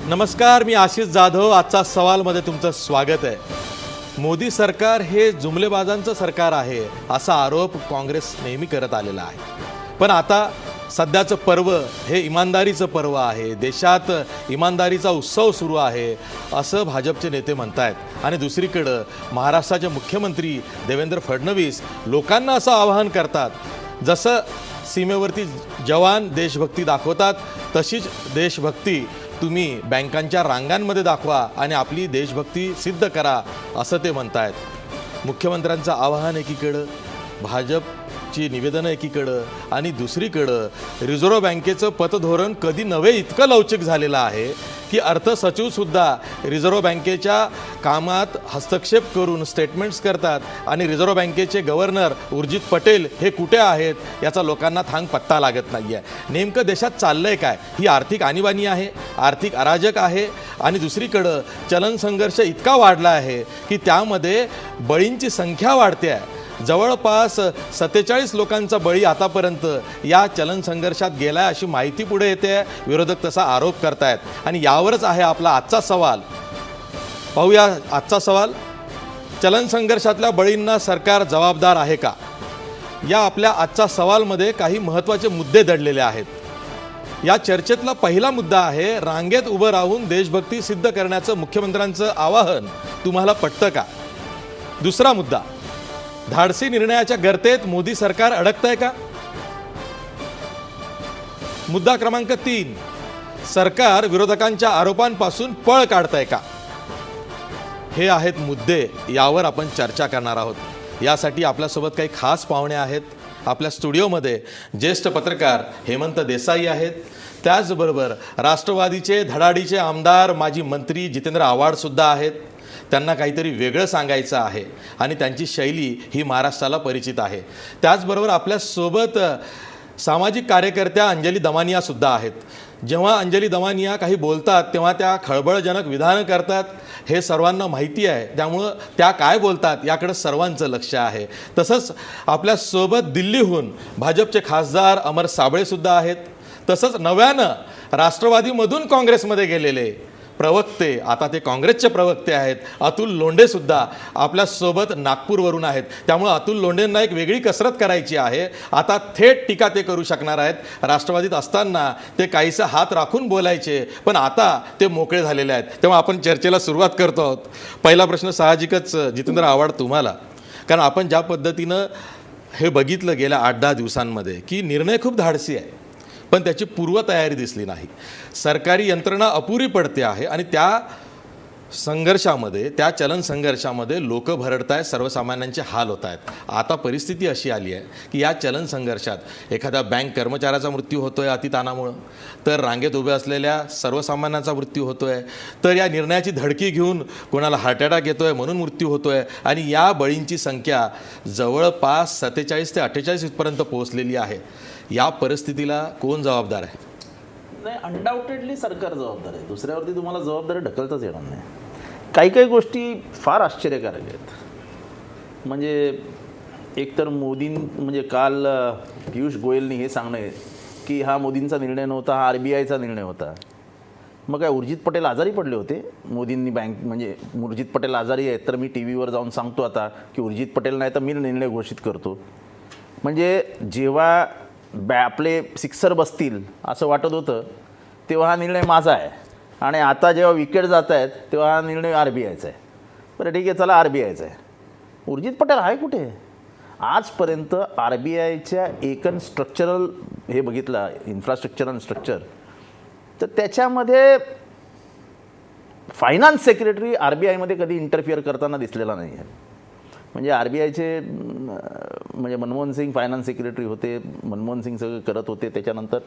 नमस्कार, मी आशिष जाधव. आजचा सवालमध्ये तुमचं स्वागत आहे. मोदी सरकार हे जुमलेबाजांचं सरकार आहे असा आरोप काँग्रेस नेहमी करत आलेला आहे. पण आता सध्याचं पर्व हे इमानदारीचं पर्व आहे, देशात इमानदारीचा उत्सव सुरू आहे असं भाजपचे नेते म्हणतायत. आणि दुसरीकडं महाराष्ट्राचे मुख्यमंत्री देवेंद्र फडणवीस लोकांना असं आवाहन करतात, जसं सीमेवरती जवान देशभक्ती दाखवतात तशीच देशभक्ती तुम्ही बँकांच्या रांगांमध्ये दाखवा आणि आपली देशभक्ती सिद्ध करा असं ते म्हणतायत. मुख्यमंत्र्यांचं आवाहन एकीकडं, भाजपची निवेदनं एकीकडं आणि दुसरीकडं रिझर्व्ह बँकेचं पतधोरण कधी नव्हे इतकं लवचिक झालेलं आहे की अर्थसचिवसुद्धा रिझर्व्ह बँकेच्या कामात हस्तक्षेप करून स्टेटमेंट्स करतात आणि रिझर्व्ह बँकेचे गव्हर्नर उर्जित पटेल हे कुठे आहेत याचा लोकांना थांग पत्ता लागत नाही आहे. नेमकं देशात चाललंय काय? ही आर्थिक आणीबाणी आहे, आर्थिक अराजक आहे आणि दुसरीकडं चलन संघर्ष इतका वाढला आहे की त्यामध्ये बळींची संख्या वाढते आहे. जवळपास 47 लोकांचा बळी आतापर्यंत या चलन संघर्षात गेला आहे अशी माहिती पुढे येते. विरोधक तसा आरोप करतायत आणि यावरच आहे आपला आजचा सवाल. पाहूया आजचा सवाल. चलन संघर्षातल्या बळींना सरकार जबाबदार आहे का? या आपल्या आजच्या सवालमध्ये काही महत्त्वाचे मुद्दे दडलेले आहेत. या चर्चेतला पहिला मुद्दा आहे, रांगेत उभं राहून देशभक्ती सिद्ध करण्याचं मुख्यमंत्र्यांचं आवाहन तुम्हाला पटतं का? दुसरा मुद्दा, धाडसी निर्णयाच्या गर्तेत मोदी सरकार अडकतंय का? मुद्दा क्रमांक 3, सरकार विरोधकांच्या आरोपांपासून पळ काढतंय का? हे आहेत मुद्दे, यावर आपण चर्चा करणार आहोत. यासाठी आपल्यासोबत काही खास पाहुणे आहेत. आपल्या स्टुडिओमध्ये ज्येष्ठ पत्रकार हेमंत देसाई आहेत. त्याचबरोबर राष्ट्रवादीचे धडाडीचे आमदार माजी मंत्री जितेंद्र आव्हाडसुद्धा आहेत. त्यांना काहीतरी वेगळं सांगायचं आहे आणि त्यांची शैली ही महाराष्ट्राला परिचित आहे. त्याचबरोबर आपल्यासोबत सामाजिक कार्यकर्त्या अंजली दमानियासुद्धा आहेत. जेव्हा अंजली दमानिया काही बोलतात तेव्हा त्या खळबळजनक विधानं करतात हे सर्वांना माहिती आहे. त्यामुळं त्या काय बोलतात याकडे सर्वांचं लक्ष आहे. तसंच आपल्यासोबत दिल्लीहून भाजपचे खासदार अमर साबळेसुद्धा आहेत. तसंच नव्यानं राष्ट्रवादीमधून काँग्रेसमध्ये गेलेले प्रवक्ते, आता ते काँग्रेसचे प्रवक्ते आहेत, अतुल लोंढेसुद्धा आपल्यासोबत नागपूरवरून आहेत. त्यामुळे अतुल लोंढेंना एक वेगळी कसरत करायची आहे. आता थेट टीका ते करू शकणार आहेत. राष्ट्रवादीत असताना ते काहीसं हात राखून बोलायचे, पण आता ते मोकळे झालेले आहेत. तेव्हा आपण चर्चेला सुरुवात करतो आहोत. पहिला प्रश्न साहजिकच जितेंद्र आव्हाड तुम्हाला, कारण आपण ज्या पद्धतीनं हे बघितलं गेल्या 8-10 दिवसांमध्ये की निर्णय खूप धाडसी आहे, पण त्याची पूर्वतयारी दिसली नाही. सरकारी यंत्रणा अपुरी पडते आहे आणि त्या संघर्षामध्ये, त्या चलन संघर्षामध्ये लोक भरडत आहेत, सर्वसामान्यांचे हाल होत आहेत. आता परिस्थिती अशी आली आहे की या चलन संघर्षात एखाद्या बँक कर्मचाऱ्याचा मृत्यू होतो आहे अतिताणामुळं, तर रांगेत उभे असलेल्या सर्वसामान्यांचा मृत्यू होतो आहे, तर या निर्णयाची धडकी घेऊन कोणाला हार्ट अटॅक येतो आहे म्हणून मृत्यू होतो आहे. आणि या बळींची संख्या जवळपास 47 ते 48 इथपर्यंत पोहोचलेली आहे. या परिस्थितीला कोण जबाबदार आहे? नाही, अनडाऊटेडली सरकार जबाबदार आहे. दुसऱ्यावरती तुम्हाला जबाबदारी ढकलताच येणार नाही. काही काही गोष्टी फार आश्चर्यकारक आहेत. म्हणजे एकतर म्हणजे काल पियुष गोयलनी हे सांगणं आहे की हा मोदींचा निर्णय नव्हता, हा RBIचा निर्णय होता. मग काय उर्जित पटेल आजारी पडले होते? मोदींनी म्हणजे उर्जित पटेल आजारी आहेत तर मी TV वर जाऊन सांगतो आता की उर्जित पटेल नाही तर मी निर्णय घोषित करतो. म्हणजे जेव्हा आपले सिक्सर बसतील असं वाटत होतं तेव्हा हा निर्णय माझा आहे, आणि आता जेव्हा विकेट जात आहेत तेव्हा हा निर्णय RBIचा आहे. बरं ठीक आहे, चला RBIचा आहे. उर्जित पटेल आहे कुठे? आजपर्यंत RBIच्या एकन स्ट्रक्चरल हे बघितलं, इन्फ्रास्ट्रक्चर आणि स्ट्रक्चर, तर त्याच्यामध्ये फायनान्स सेक्रेटरी RBIमध्ये कधी इंटरफिअर करताना दिसलेला नाही आहे. म्हणजे RBIचे म्हणजे मनमोहन सिंग फायनान्स सेक्रेटरी होते, मनमोहन सिंग सगळं करत होते त्याच्यानंतर,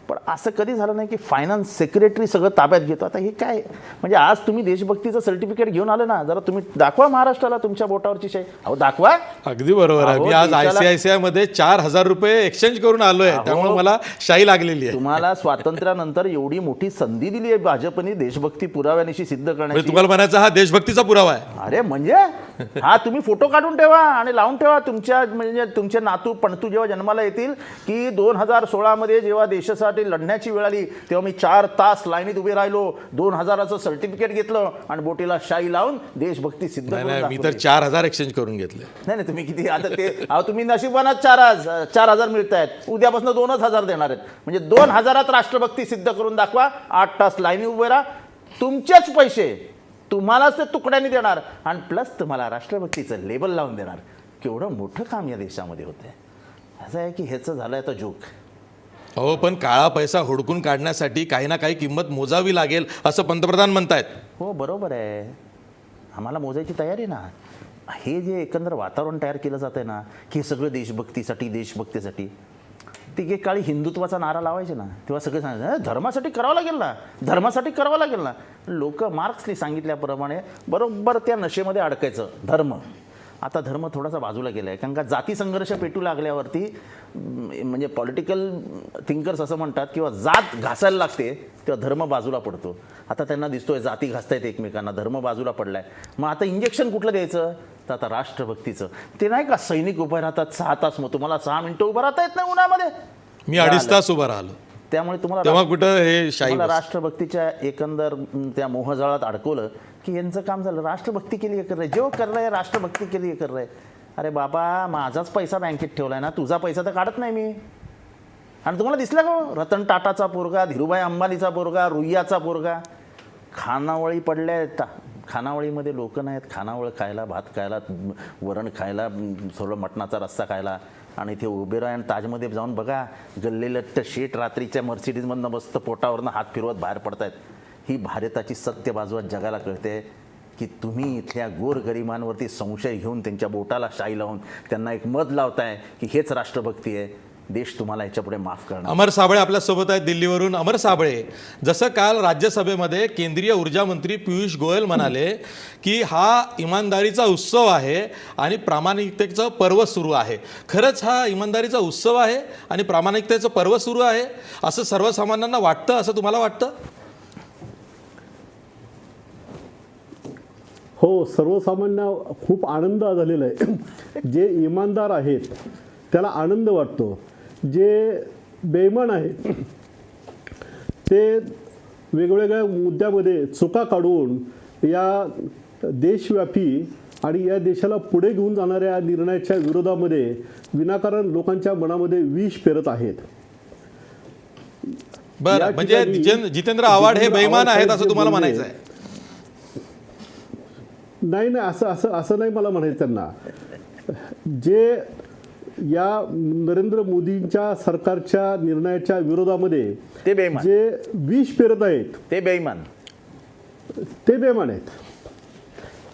पण असं कधी झालं नाही की फायनान्स सेक्रेटरी सगळं ताब्यात घेतो. आता हे काय? म्हणजे आज तुम्ही देशभक्तीचं सर्टिफिकेट घेऊन आले ना, जरा तुम्ही दाखवा महाराष्ट्राला तुमच्या बोटावरची शाही. अहो दाखवा. अगदी बरोबर आहे. मी आज ICICI मध्ये 4,000 रुपये एक्सचेंज करून आलोय, त्यामुळे मला शाही लागलेली आहे. तुम्हाला स्वातंत्र्यानंतर एवढी मोठी संधी दिली आहे भाजपने देशभक्ती पुराव्यानिशी सिद्ध करण्याची. तुम्हाला म्हणायचं हा देशभक्तीचा पुरावा आहे? अरे म्हणजे हा तुम्ही फोटो काढून ठेवा आणि लावून ठेवा तुमच्या, म्हणजे तुमचे नातू पणतू जेव्हा जन्माला येतील की 2016 जेव्हा देशासाठी लढण्याची वेळ आली तेव्हा मी 4 तास लाईनीत उभे राहिलो, 2000चं सर्टिफिकेट घेतलं आणि बोटीला शाई लावून देशभक्ती सिद्ध करून नाही, मी दाखवली. तर 4000 एक्सचेंज करून घेतले. नाही तुम्ही किती आता ते तुम्ही नशिबानात 4,000 मिळत आहेत, उद्यापासून 2,000 देणार आहेत. म्हणजे 2000 राष्ट्रभक्ती सिद्ध करून दाखवा, 8 तास लाईनी उभे राहा, तुमचेच पैसे तुम्हालाच ते तुकड्याने देणार आणि प्लस तुम्हाला राष्ट्रभक्तीचं लेबल लावून देणार. केवढं मोठं काम या देशामध्ये होतंय. असं आहे की ह्याचं झालं आता जोक. हो, पण काळा पैसा हुडकून काढण्यासाठी काही ना काही किंमत मोजावी लागेल असं पंतप्रधान म्हणतायत. हो बरोबर आहे, आम्हाला मोजायची तयारी ना. हे जे एकंदर वातावरण तयार केलं जात आहे ना की हे सगळं देशभक्तीसाठी ती एक काळी हिंदुत्वाचा नारा लावायचे ना, तेव्हा सगळे सांगायचे धर्मासाठी करावं लागेल ना. लोक मार्क्सने सांगितल्याप्रमाणे बरोबर त्या नशेमध्ये अडकायचं. आता धर्म थोडासा बाजूला गेला आहे, कारण का जाती संघर्ष पेटू लागल्यावरती म्हणजे पॉलिटिकल थिंकर्स असं म्हणतात किंवा जात घासायला लागते तेव्हा धर्म बाजूला पडतो. आता त्यांना दिसतोय जाती घासतायत एकमेकांना, धर्म बाजूला पडलाय. मग आता इंजेक्शन कुठलं द्यायचं, तर आता राष्ट्रभक्तीचं. ते नाही का सैनिक उभे राहतात 6 तास, मग तुम्हाला 6 मिनिटं उभं राहता येत नाही उन्हामध्ये, मी 2.5 तास उभा राहिलो, त्यामुळे तेव्हा तुम्हाला कुठं हे शाही राष्ट्रभक्तीच्या एकंदर त्या मोहजाळात अडकवलं की यांचं काम झालं. राष्ट्रभक्ती के लिए कर रहे, जो कर रहे राष्ट्रभक्ती के लिए कर रहे. अरे बाबा, माझाच पैसा बँकेत ठेवलाय ना, तुझा पैसा तर काढत नाही मी. आणि तुम्हाला दिसलं का रतन टाटाचा पोरगा, धीरूभाई अंबानीचा पोरगा, रुईयाचा पोरगा खानावळी पडल्या. खानावळीमध्ये लोक नाहीत, खानावळ खायला, भात खायला, वरण खायला, थोडं मटणाचा रस्सा खायला. आणि इथे उभे राहा आणि ताजमध्ये जाऊन बघा, गल्लेलट्ट शेट रात्रीच्या मर्सिडीजमधनं मस्त पोटावरनं हात फिरवत बाहेर पडतायत. ही भारताची सत्य बाजू आज जगाला कळते की तुम्ही इथल्या गोरगरिबांवरती संशय घेऊन त्यांच्या बोटाला शाई लावून त्यांना एक मत लावताय की हेच राष्ट्रभक्ती आहे. देश तुम्हाला याच्यापुढे माफ करणार. अमर साबळे आपल्यासोबत आहेत दिल्लीवरून. अमर साबळे, जसं काल राज्यसभेमध्ये केंद्रीय ऊर्जा मंत्री पियुष गोयल म्हणाले की हा इमानदारीचा उत्सव आहे आणि प्रामाणिकतेचं पर्व सुरू आहे. खरंच हा इमानदारीचा उत्सव आहे आणि प्रामाणिकतेचं पर्व सुरू आहे असं सर्वसामान्यांना वाटतं, असं तुम्हाला वाटतं? हो, सर्वसामान्य खूप आनंद झालेला आहे. जे इमानदार आहेत त्याला आनंद वाटतो, जे बेईमान आहेत ते वेगवेगळ्या मुद्द्यामध्ये चुका काढून या देशव्यापी आणि या देशाला पुढे घेऊन जाणाऱ्या निर्णयाच्या विरोधामध्ये विनाकारण लोकांच्या मनामध्ये विष पेरत आहेत. बरं, म्हणजे जितेंद्र आव्हाड हे बेईमान आहेत असं तुम्हाला म्हणायचं आहे? नाही, असं नाही मला म्हणायचं. त्यांना जे या नरेंद्र मोदींच्या सरकारच्या निर्णयाच्या विरोधामध्ये ते बेईमान, जे विष पेरत आहेत ते बेईमान आहेत.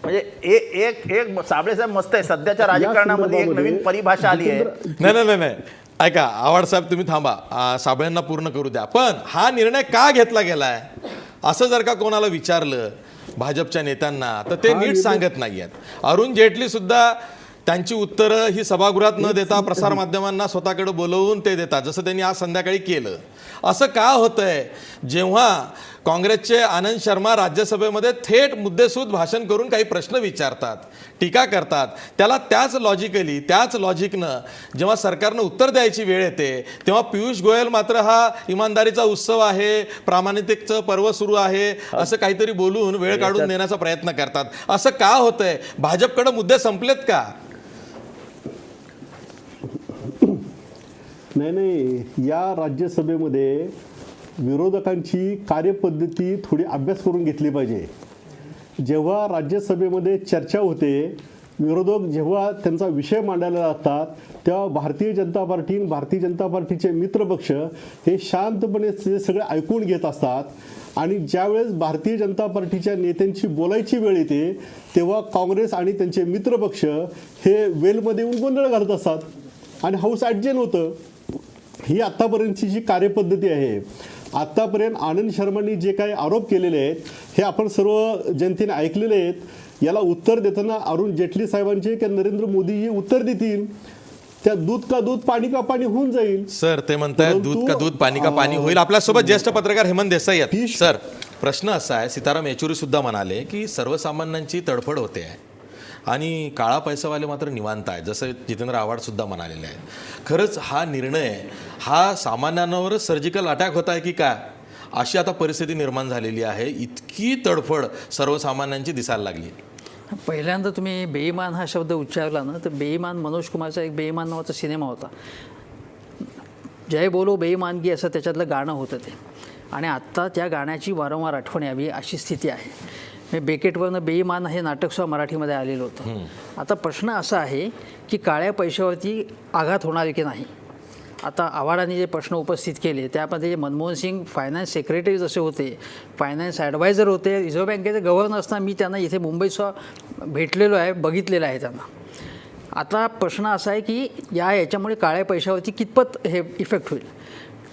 म्हणजे एक साबळे साहेब मस्त आहे, सध्याच्या राजकारणामध्ये एक नवीन परिभाषा आली आहे. नाही, ऐका आव्हाड साहेब, तुम्ही थांबा, साबळेंना पूर्ण करू द्या. पण हा निर्णय का घेतला गेलाय असं जर का कोणाला विचारलं भाजपच्या नेत्यांना तर ते नीट सांगत नाहीयेत. अरुण जेटली सुद्धा त्यांची उत्तरं ही सभागृहात न देता प्रसारमाध्यमांना स्वतःकडे बोलवून ते देतात, जसं त्यांनी आज संध्याकाळी केलं. असं का होतंय जेव्हा काँग्रेसचे आनंद शर्मा राज्यसभेमध्ये थेट मुद्देसूद भाषण करून काही प्रश्न विचारतात, टीका करतात, त्याला त्याच लॉजिकनं जेव्हा सरकारनं उत्तर द्यायची वेळ येते तेव्हा पियुष गोयल मात्र हा इमानदारीचा उत्सव आहे, प्रामाणिकतेचं पर्व सुरू आहे असं काहीतरी बोलून वेळ काढून देण्याचा प्रयत्न करतात. असं का होतंय? भाजपकडे मुद्दे संपलेत का? नाही, या राज्यसभेमध्ये विरोधकांची कार्यपद्धती थोडी अभ्यास करून घेतली पाहिजे. जेव्हा राज्यसभेमध्ये चर्चा होते, विरोधक जेव्हा त्यांचा विषय मांडायला जातात तेव्हा भारतीय जनता पार्टी आणि भारतीय जनता पार्टीचे मित्रपक्ष हे शांतपणे ते सगळे ऐकून घेत असतात. आणि ज्यावेळेस भारतीय जनता पार्टीच्या नेत्यांची बोलायची वेळ येते तेव्हा काँग्रेस आणि त्यांचे मित्रपक्ष हे वेलमध्ये येऊन गोंधळ घालत असतात आणि हाऊस ॲडजन होतं. ही आत्तापर्यंतची जी कार्यपद्धती आहे. आत्तापर्यंत आनंद शर्मांनी जे काही आरोप केलेले आहेत हे आपण सर्व जनतेने ऐकलेले आहेत. याला उत्तर देताना अरुण जेटली साहेबांचे की नरेंद्र मोदीजी उत्तर देतील, त्या दूध का दूध पाणी का पाणी होऊन जाईल. सर ते म्हणतायत दूध का दूध पाणी का पाणी होईल. आपल्यासोबत ज्येष्ठ पत्रकार हेमंत देसाई आहेत. सर प्रश्न असा आहे, सीताराम येचुरी सुद्धा म्हणाले की सर्वसामान्यांची तडफड होते आहे आणि काळा पैसावाले मात्र निवांत आहेत, जसं जितेंद्र आव्हाडसुद्धा म्हणालेले आहेत. खरंच हा निर्णय हा सामान्यांवरच सर्जिकल अटॅक होत आहे की काय, अशी आता परिस्थिती निर्माण झालेली आहे. इतकी तडफड सर्वसामान्यांची दिसायला लागली. पहिल्यांदा तुम्ही बेईमान हा शब्द उच्चारला ना, तर बेईमान मनोज कुमारचा एक बेईमान नावाचा सिनेमा होता, जय बोलो बेईमानगी असं त्याच्यातलं गाणं होतं ते. आणि आत्ता त्या गाण्याची वारंवार आठवण यावी अशी स्थिती आहे. हे बेकेटवरनं बेईमान हे नाटकसुद्धा मराठीमध्ये आलेलं होतं. आता प्रश्न असा आहे की काळ्या पैशावरती आघात होणार की नाही. आता आव्हाडांनी जे प्रश्न उपस्थित केले त्यामध्ये मनमोहन सिंग फायनान्स सेक्रेटरी जसे होते, फायनान्स ॲडवायझर होते, रिझर्व्ह बँकेचे गव्हर्नर असताना मी त्यांना इथे मुंबईसुद्धा भेटलेलो आहे, बघितलेलं आहे त्यांना. आता प्रश्न असा आहे की याच्यामुळे काळ्या पैशावरती कितपत हे इफेक्ट होईल.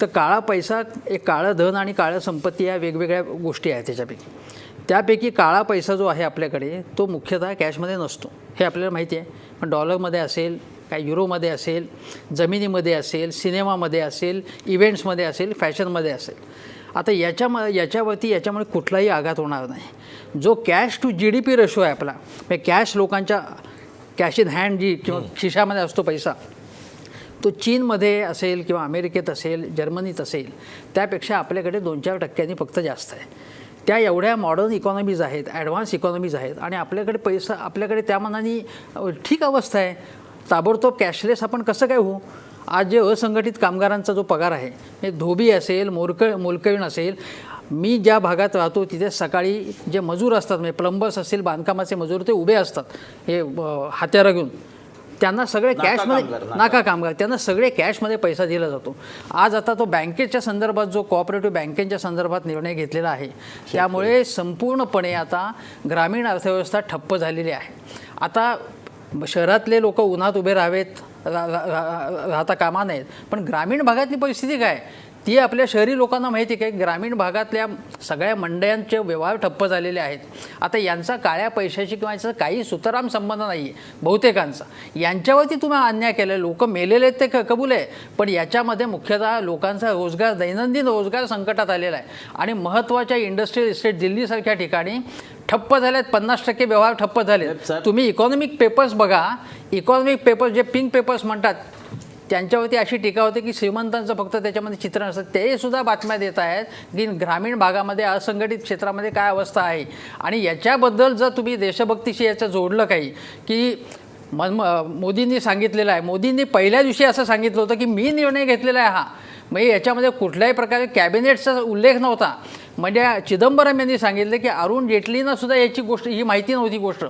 तर काळा पैसा, एक काळं धन आणि काळं संपत्ती या वेगवेगळ्या गोष्टी आहेत त्यापैकी काळा पैसा जो आहे आपल्याकडे तो मुख्यतः कॅशमध्ये नसतो, हे आपल्याला माहिती आहे. पण डॉलरमध्ये असेल, काय युरोमध्ये असेल, जमिनीमध्ये असेल, सिनेमामध्ये असेल, इव्हेंट्समध्ये असेल, फॅशनमध्ये असेल. आता याच्यामुळे कुठलाही आघात होणार नाही. जो कॅश टू GDP रेशो आहे आपला, म्हणजे कॅश लोकांच्या कॅश इन हँड जी किंवा खिशामध्ये असतो पैसा, तो चीनमध्ये असेल किंवा अमेरिकेत असेल, जर्मनीत असेल, त्यापेक्षा आपल्याकडे 2-4% फक्त जास्त आहे. त्या एवढ्या मॉडर्न इकॉनॉमीज आहेत, ॲडव्हान्स इकॉनॉमीज आहेत आणि आपल्याकडे पैसा, आपल्याकडे त्या मानाने ठीक अवस्था आहे. ताबडतोब कॅशलेस आपण कसं काय होऊ. आज जे असंघटित कामगारांचा जो पगार आहे, हे धोबी असेल, मोलकरीण असेल, मी ज्या भागात राहतो तिथे सकाळी जे मजूर असतात, म्हणजे प्लंबर्स असतील, बांधकामाचे मजूर, ते उभे असतात हे हत्यारं घेऊन, त्यांना सगळे कॅशमध्ये, नाका कामगार, त्यांना सगळे कॅशमध्ये पैसा दिला जातो. आज आता तो बँकेच्या संदर्भात जो कोऑपरेटिव्ह बँकेच्या संदर्भात निर्णय घेतलेला आहे, त्यामुळे संपूर्णपणे आता ग्रामीण अर्थव्यवस्था ठप्प झालेली आहे. आता शहरातले लोक उन्हात उभे राहता कामा नयेत, पण ग्रामीण भागातली परिस्थिती काय ती आपल्या शहरी लोकांना माहिती आहे. ग्रामीण भागातल्या सगळ्या मंडयांचे व्यवहार ठप्प झालेले आहेत. आता यांचा काळ्या पैशाशी किंवा याचा काही सुतराम संबंध नाही आहे बहुतेकांचा. यांच्यावरती तुम्ही अन्याय केला, लोक मेलेले आहेत ते कबूल आहे, पण याच्यामध्ये मुख्यतः लोकांचा रोजगार, दैनंदिन रोजगार संकटात आलेला आहे. आणि महत्त्वाच्या इंडस्ट्रियल इस्टेट दिल्लीसारख्या ठिकाणी ठप्प झालेत, 50% व्यवहार ठप्प झाले. तुम्ही इकॉनॉमिक पेपर्स बघा, इकॉनॉमिक पेपर्स जे पिंक पेपर्स म्हणतात त्यांच्यावरती अशी टीका होते की श्रीमंतांचं फक्त त्याच्यामध्ये चित्रण असतं. ते सुद्धा बातम्या देत आहेत की ग्रामीण भागामध्ये असंघटित क्षेत्रामध्ये काय अवस्था आहे. आणि याच्याबद्दल जर तुम्ही देशभक्तीशी याचं जोडलं काही की मोदींनी सांगितलेलं आहे, मोदींनी पहिल्या दिवशी असं सांगितलं होतं की मी निर्णय घेतलेला आहे हा, म्हणजे याच्यामध्ये कुठल्याही प्रकारे कॅबिनेटचा उल्लेख नव्हता. म्हणजे चिदंबरम यांनी सांगितलं की अरुण जेटलीनं सुद्धा याची गोष्ट, ही माहिती नव्हती गोष्ट,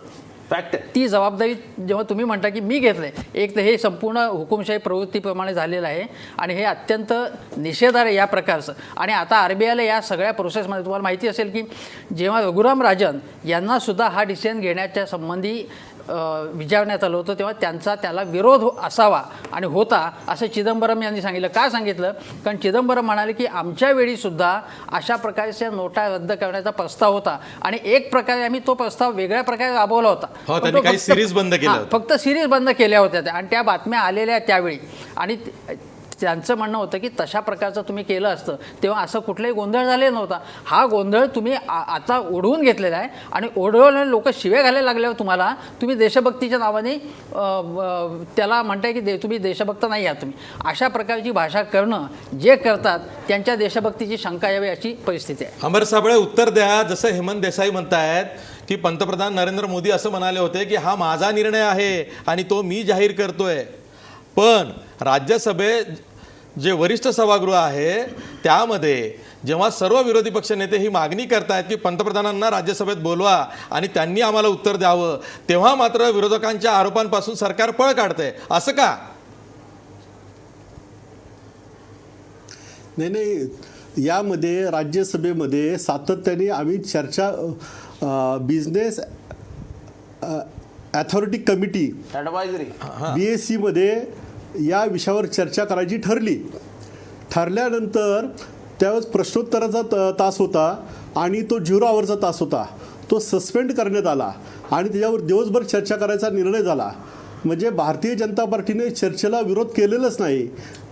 फॅक्ट आहे. ती जबाबदारी जेव्हा तुम्ही म्हणता की मी घेतलं आहे, एक तर हे संपूर्ण हुकुमशाही प्रवृत्तीप्रमाणे झालेलं आहे आणि हे अत्यंत निषेधार्ह आहे या प्रकारचं. आणि आता RBIला या सगळ्या प्रोसेसमध्ये तुम्हाला माहिती असेल की जेव्हा रघुराम राजन यांनासुद्धा हा डिसिजन घेण्याच्या संबंधी विचारण्यात आलं होतं, तेव्हा त्याला विरोध असावा आणि होता असं चिदंबरम यांनी सांगितलं. का सांगितलं, कारण चिदंबरम म्हणाले की आमच्या वेळीसुद्धा अशा प्रकारच्या नोटा रद्द करण्याचा प्रस्ताव होता आणि एक प्रकारे आम्ही तो प्रस्ताव वेगळ्या प्रकारे राबवला होता. काही सिरीज बंद केल्या, फक्त सिरीज बंद केल्या होत्या आणि त्या बातम्या आलेल्या त्यावेळी. आणि त्यांचं म्हणणं होतं की तशा प्रकारचं तुम्ही केलं असतं तेव्हा असं कुठलाही गोंधळ झालेला नव्हता. हा गोंधळ तुम्ही आता ओढवून घेतलेला आहे आणि ओढवलेले लोक शिव्या घालायला लागल्यावर तुम्ही देशभक्तीच्या नावाने त्याला म्हणताय की तुम्ही देशभक्त नाही आहात. तुम्ही अशा प्रकारची भाषा करणं, जे करतात त्यांच्या देशभक्तीची शंका यावी अशी परिस्थिती आहे. अमर साबळे उत्तर द्या. जसं हेमंत देसाई म्हणतायत की पंतप्रधान नरेंद्र मोदी असं म्हणाले होते की हा माझा निर्णय आहे आणि तो मी जाहीर करतोय, पण राज्यसभेत जे वरिष्ठ सभागृह आहे त्यामध्ये जेव्हा सर्व विरोधी पक्ष नेते ही मागणी करतायत की पंतप्रधानांना राज्यसभेत बोलवा आणि त्यांनी आम्हाला उत्तर द्यावं, तेव्हा मात्र विरोधकांच्या आरोपांपासून सरकार पळ काढतंय, असं का? नाही, यामध्ये राज्यसभेमध्ये सातत्याने आम्ही चर्चा, business authority committee advisory BSC मध्ये या विषयावर चर्चा करायची ठरल्यानंतर त्यावेळेस प्रश्नोत्तराचा तास होता आणि तो 0 आवरचा तास होता, तो सस्पेंड करण्यात आला आणि त्याच्यावर दिवसभर चर्चा करायचा निर्णय झाला. म्हणजे भारतीय जनता पार्टीने चर्चेला विरोध केलेलाच नाही.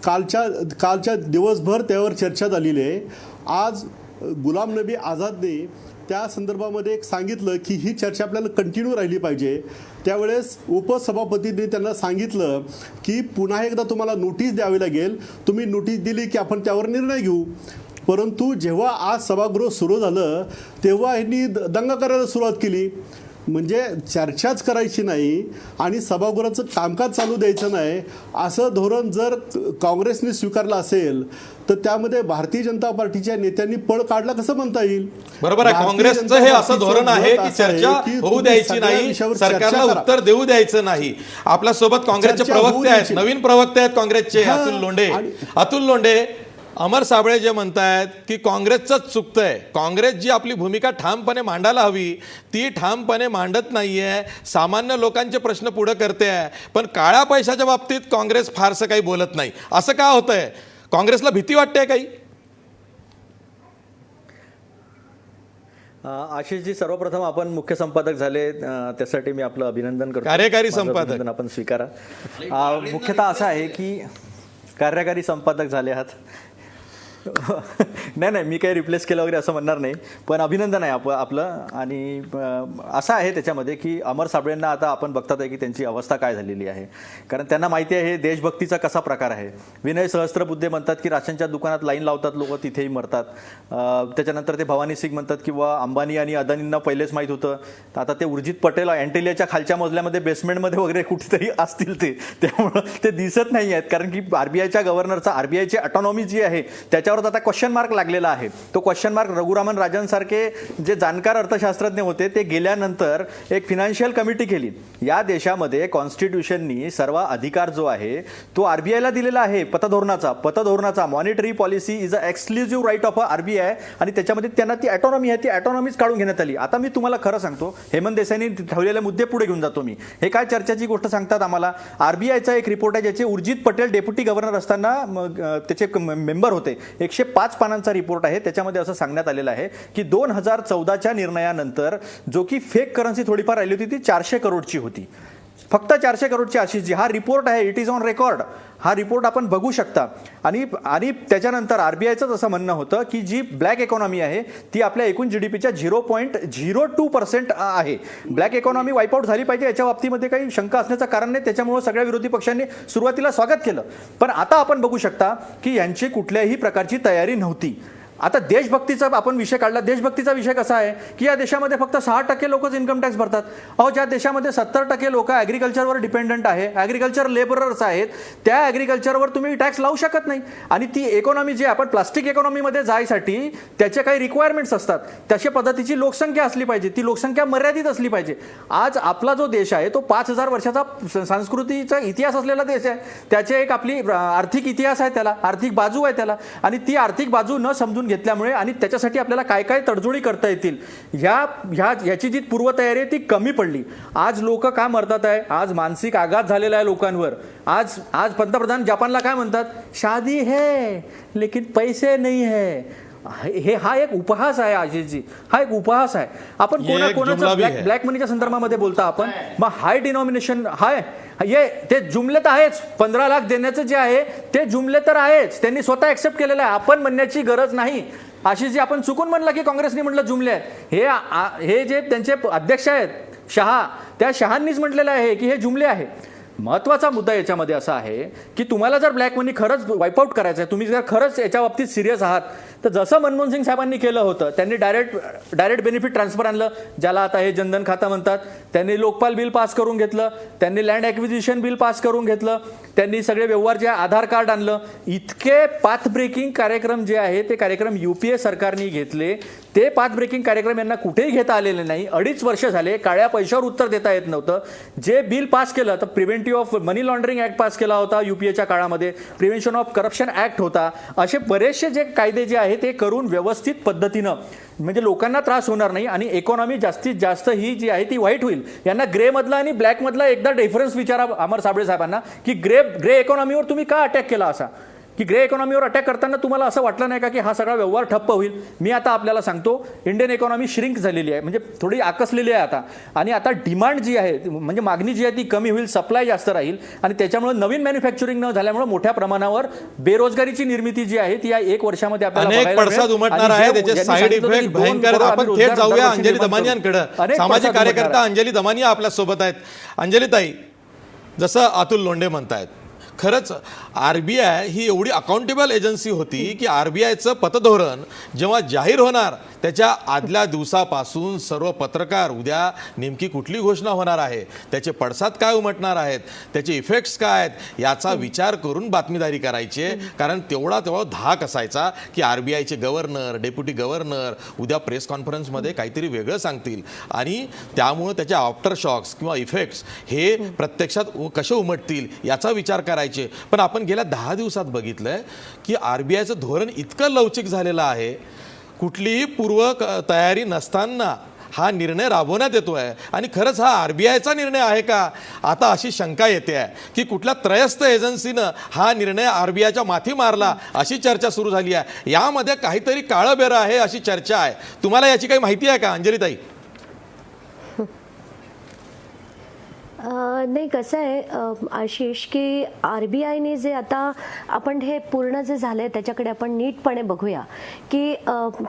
कालच्या दिवसभर त्यावर चर्चा झालेली आहे. आज गुलाम नबी आझादने त्या संदर्भामध्ये एक सांगितलं की ही चर्चा आपल्याला कंटिन्यू राहिली पाहिजे. त्यावेळेस उपसभापतींनी त्यांना सांगितलं की पुन्हा एकदा तुम्हाला नोटीस द्यावी लागेल, तुम्ही नोटीस दिली की आपण त्यावर निर्णय घेऊ. परंतु जेव्हा आज सभागृह सुरू झालं तेव्हा यांनी दंगा करायला सुरुवात केली. म्हणजे चर्चाच करायची नाही आणि सभागृहाचं कामकाज चालू द्यायचं नाही असं धोरण जर काँग्रेसने स्वीकारलं असेल तर त्यामध्ये भारतीय जनता पार्टीच्या नेत्यांनी पळ काढला कसं म्हणता येईल. बरोबर आहे. काँग्रेसचं हे असं धोरण आहे की चर्चा होऊ द्यायची नाही, सरकारला उत्तर देऊ द्यायचं नाही. आपल्या सोबत काँग्रेसचे प्रवक्ते आहेत, नवीन प्रवक्ते आहेत काँग्रेसचे, अतुल लोंढे. अमर साबळे जे म्हणतायत की काँग्रेसचंच चुकतंय, काँग्रेस जी आपली भूमिका ठामपणे मांडायला हवी ती ठामपणे मांडत नाहीये, सामान्य लोकांचे प्रश्न पुढे करते आहे, पण काळ्या पैशाच्या बाबतीत काँग्रेस फारसं काही बोलत नाही. असं का होतंय? काँग्रेसला भीती वाटते काही? आशिषजी, सर्वप्रथम आपण मुख्य संपादक झाले त्यासाठी मी आपलं अभिनंदन करतो. कार्यकारी संपादक. अभिनंदन आपण स्वीकारा. मुख्यतः असं आहे की कार्यकारी संपादक झाले आहात. नाही, मी काही रिप्लेस केलं वगैरे असं म्हणणार नाही, पण अभिनंदन आहे आपलं. आणि असं आहे त्याच्यामध्ये की अमर साबळेंना आता आपण बघतात आहे की त्यांची अवस्था काय झालेली आहे, कारण त्यांना माहिती आहे हे देशभक्तीचा कसा प्रकार आहे. विनय सहस्त्रबुद्धे म्हणतात की राशनच्या दुकानात लाईन लावतात लोक, तिथेही मरतात. त्याच्यानंतर ते भवानी सिंग म्हणतात किंवा अंबानी आणि अदानींना पहिलेच माहीत होतं. आता ते उर्जित पटेल अँटेलियाच्या खालच्या मजल्यामध्ये बेसमेंटमध्ये वगैरे कुठेतरी असतील त्यामुळं ते दिसत नाही आहेत, कारण की आरबीआयच्या गव्हर्नरचा, आरबीआयची ऑटोनॉमी जी आहे त्याच्यावर आता क्वेश्चन मार्क लागलेला आहे. तो क्वेश्चन मार्क रघुरामन राजन सारखे जे जाणकार अर्थशास्त्रज्ञ होते ते गेल्यानंतर एक फिनान्शियल कमिटी केली. या देशामध्ये कॉन्स्टिट्यूशननी सर्व अधिकार जो आहे तो आरबीआयला दिलेला आहे पतधोरणाचा. Monetary policy is a exclusive right of RBI आणि त्याच्यामध्ये त्यांना ती ऑटोनॉमी आहे, ती ऑटोनॉमीच काढून घेण्यात आली. आता मी तुम्हाला खरं सांगतो, हेमंत देसाईंनी ठेवलेले मुद्दे पुढे घेऊन जातो मी. हे काय चर्चेची गोष्ट सांगतात आम्हाला. आरबीआयचा एक रिपोर्ट आहे ज्याचे उर्जित पटेल डेप्युटी गव्हर्नर असताना त्याचे मेंबर होते. 105 पानांचा रिपोर्ट आहे. त्याच्यामध्ये असं सांगण्यात आलेलं आहे की 2014च्या निर्णयानंतर जो की फेक करन्सी थोडीफार राहिली होती ती 400 करोडची होती, फक्त 400 करोडची. आशिषजी, हा रिपोर्ट आहे, इट इज ऑन रेकॉर्ड. हा रिपोर्ट आपण बघू शकता. आणि त्याच्यानंतर आरबीआयचं असं म्हणणं होतं की जी ब्लॅक इकॉनॉमी आहे ती आपल्या एकूण जीडीपीच्या 0.02% आहे. ब्लॅक इकॉनॉमी वाईपआउट झाली पाहिजे याच्या बाबतीमध्ये काही शंका असण्याचं कारण नाही. त्याच्यामुळे सगळ्या विरोधी पक्षांनी सुरुवातीला स्वागत केलं, पण आता आपण बघू शकता की यांची कुठल्याही प्रकारची तयारी नव्हती. आता देशभक्तीचा आपण विषय काढला. देशभक्तीचा विषय कसा आहे की या देशामध्ये फक्त 6% लोकच इन्कम टॅक्स भरतात. ज्या देशामध्ये 70% लोक ॲग्रिकल्चरवर डिपेंडंट आहे, ॲग्रिकल्चर लेबरर्स आहेत, त्या ॲग्रिकल्चरवर तुम्ही टॅक्स लावू शकत नाही. आणि ती इकॉनॉमी जी आपण प्लास्टिक इकॉनॉमीमध्ये जायसाठी त्याचे काही रिक्वायरमेंट्स असतात, तशा पद्धतीची लोकसंख्या असली पाहिजे, ती लोकसंख्या मर्यादित असली पाहिजे. आज आपला जो देश आहे तो 5000 वर्षाचा संस्कृतीचा इतिहास असलेला देश आहे. त्याचे एक आपली आर्थिक इतिहास आहे, त्याला आर्थिक बाजू आहे त्याला, आणि ती आर्थिक बाजू न समजून घेतल्यामुळे आणि त्याच्यासाठी आपल्याला काय काय तडजोडी करता येतील याची जी पूर्वतयारी आहे ती कमी पडली. आज लोक काय मरतात आहे, आज मानसिक आघात झालेला आहे लोकांवर. आज पंतप्रधान जपानला काय म्हणतात, शादी है लेकिन पैसे नहीं है. हा एक उपहास आहे आशिषजी, हा एक उपहास आहे. आपण कोणाचं ब्लॅक मनीच्या संदर्भामध्ये बोलता आपण, मग हाय डिनॉमिनेशन हाय ये ते जुमले तर आहेच. 15 लाख देण्याचं जे आहे ते जुमले तर आहेच, त्यांनी स्वतः ऍक्सेप्ट केलेलं आहे. आपण म्हणण्याची गरज नाही. आशिषजी, आपण चुकून म्हणलं की काँग्रेसने म्हटलं जुमले आहेत. हे जे त्यांचे अध्यक्ष आहेत शहा, त्या शहांनीच म्हटलेलं आहे की हे जुमले आहे. महत्त्वाचा मुद्दा याच्यामध्ये असा आहे की तुम्हाला जर ब्लॅक मनी खरंच वाईपआउट करायचं आहे, तुम्ही जर खरंच याच्या बाबतीत सिरियस आहात, तर जसं मनमोहन सिंग साहेबांनी केलं होतं, त्यांनी डायरेक्ट बेनिफिट ट्रान्सफर आणलं, ज्याला आता हे जनधन खातं म्हणतात. त्यांनी लोकपाल बिल पास करून घेतलं, त्यांनी लँड ॲक्विजिशन बिल पास करून घेतलं, त्यांनी सगळे व्यवहार जे आधार कार्ड आणलं. इतके पाथ ब्रेकिंग कार्यक्रम जे आहे ते कार्यक्रम UPA सरकारने घेतले. ते पाथ ब्रेकिंग कार्यक्रम यांना कुठेही घेता आलेले नाही. 2.5 वर्ष झाले काळ्या पैशावर उत्तर देता येत नव्हतं. जे बिल पास केलं तर preventive of money laundering act pass केला होता UPAच्या काळामध्ये, प्रिव्हेन्शन ऑफ करप्शन ऍक्ट होता. असे बरेचसे जे कायदे जे आहे ते करून व्यवस्थित पद्धतीनं म्हणजे लोकांना त्रास होणार नाही आणि इकॉनॉमी जास्तीत जास्त ही जी आहे ती व्हाईट होईल. यांना ग्रे मधला आणि ब्लॅक मधला एकदा डिफरन्स विचारा अमर साबळे साहेबांना की ग्रे इकॉनॉमीवर तुम्ही का अटॅक केला असा, की ग्रे इकॉनॉमीवर अटॅक करताना तुम्हाला असं वाटलं नाही का की हा सगळा व्यवहार ठप्प होईल? मी आता आपल्याला सांगतो, इंडियन इकॉनॉमी श्रिंक झालेली आहे, म्हणजे थोडी आकसलेली आहे आता. आणि आता डिमांड जी आहे, म्हणजे मागणी जी आहे ती कमी होईल, सप्लाय जास्त राहील, आणि त्याच्यामुळे नवीन मॅन्युफॅक्चरिंग न झाल्यामुळे मोठ्या प्रमाणावर बेरोजगारीची निर्मिती जी आहे ती या 1 वर्षामध्ये आपल्याला अनेक बघायला पडसाद मिळेल. उमटणार आणि आहे, जे- त्याचे ज्यांनी साईड सांगितलं इफेक्ट की 2 भयंकर आहेत. करोड आपण आम्ही थेट रोजगार जाऊया दरवर्षी अंजली निर्माण करू. दमानियांकडे. अनेक सामाजिक पडसाद उमटणार कार्यकर्ता आहे. अंजली दमानिया आपल्या सोबत आहेत. अंजलीताई, जसं अतुल लोंढे म्हणतायत, खरंच RBI ही एवढी अकाउंटेबल एजन्सी होती की RBIचं पतधोरण जेव्हा जाहीर होणार त्याच्या आदल्या दिवसापासून सर्व पत्रकार उद्या नेमकी कुठली घोषणा होणार आहे, त्याचे पडसाद काय उमटणार आहेत, त्याचे इफेक्ट्स काय आहेत याचा विचार करून बातमीदारी करायची. कारण तेवढा धाक असायचा की RBIचे गव्हर्नर, डेप्युटी गव्हर्नर उद्या प्रेस कॉन्फरन्समध्ये काहीतरी वेगळं सांगतील आणि त्यामुळं त्याचे आफ्टर शॉक्स किंवा इफेक्ट्स हे प्रत्यक्षात कसे उमटतील याचा विचार करायचे. पण आपण गेल्या 10 दिवसात बघितलंय की RBIचं धोरण इतकं लवचिक झालेलं आहे, कुठलीही पूर्व तयारी नसताना हा निर्णय राबवण्यात येतोय. आणि खरंच हा RBIचा निर्णय आहे का, आता अशी शंका येते आहे की कुठल्या त्रयस्थ एजन्सीनं हा निर्णय RBIच्या माथी मारला अशी चर्चा सुरू झाली आहे. यामध्ये काहीतरी काळं आहे अशी चर्चा आहे. तुम्हाला याची काही माहिती आहे का अंजलीताई? नाही, कसं आहे आशिष, की RBIने जे आता आपण हे पूर्ण जे झालं आहे त्याच्याकडे आपण नीटपणे बघूया. की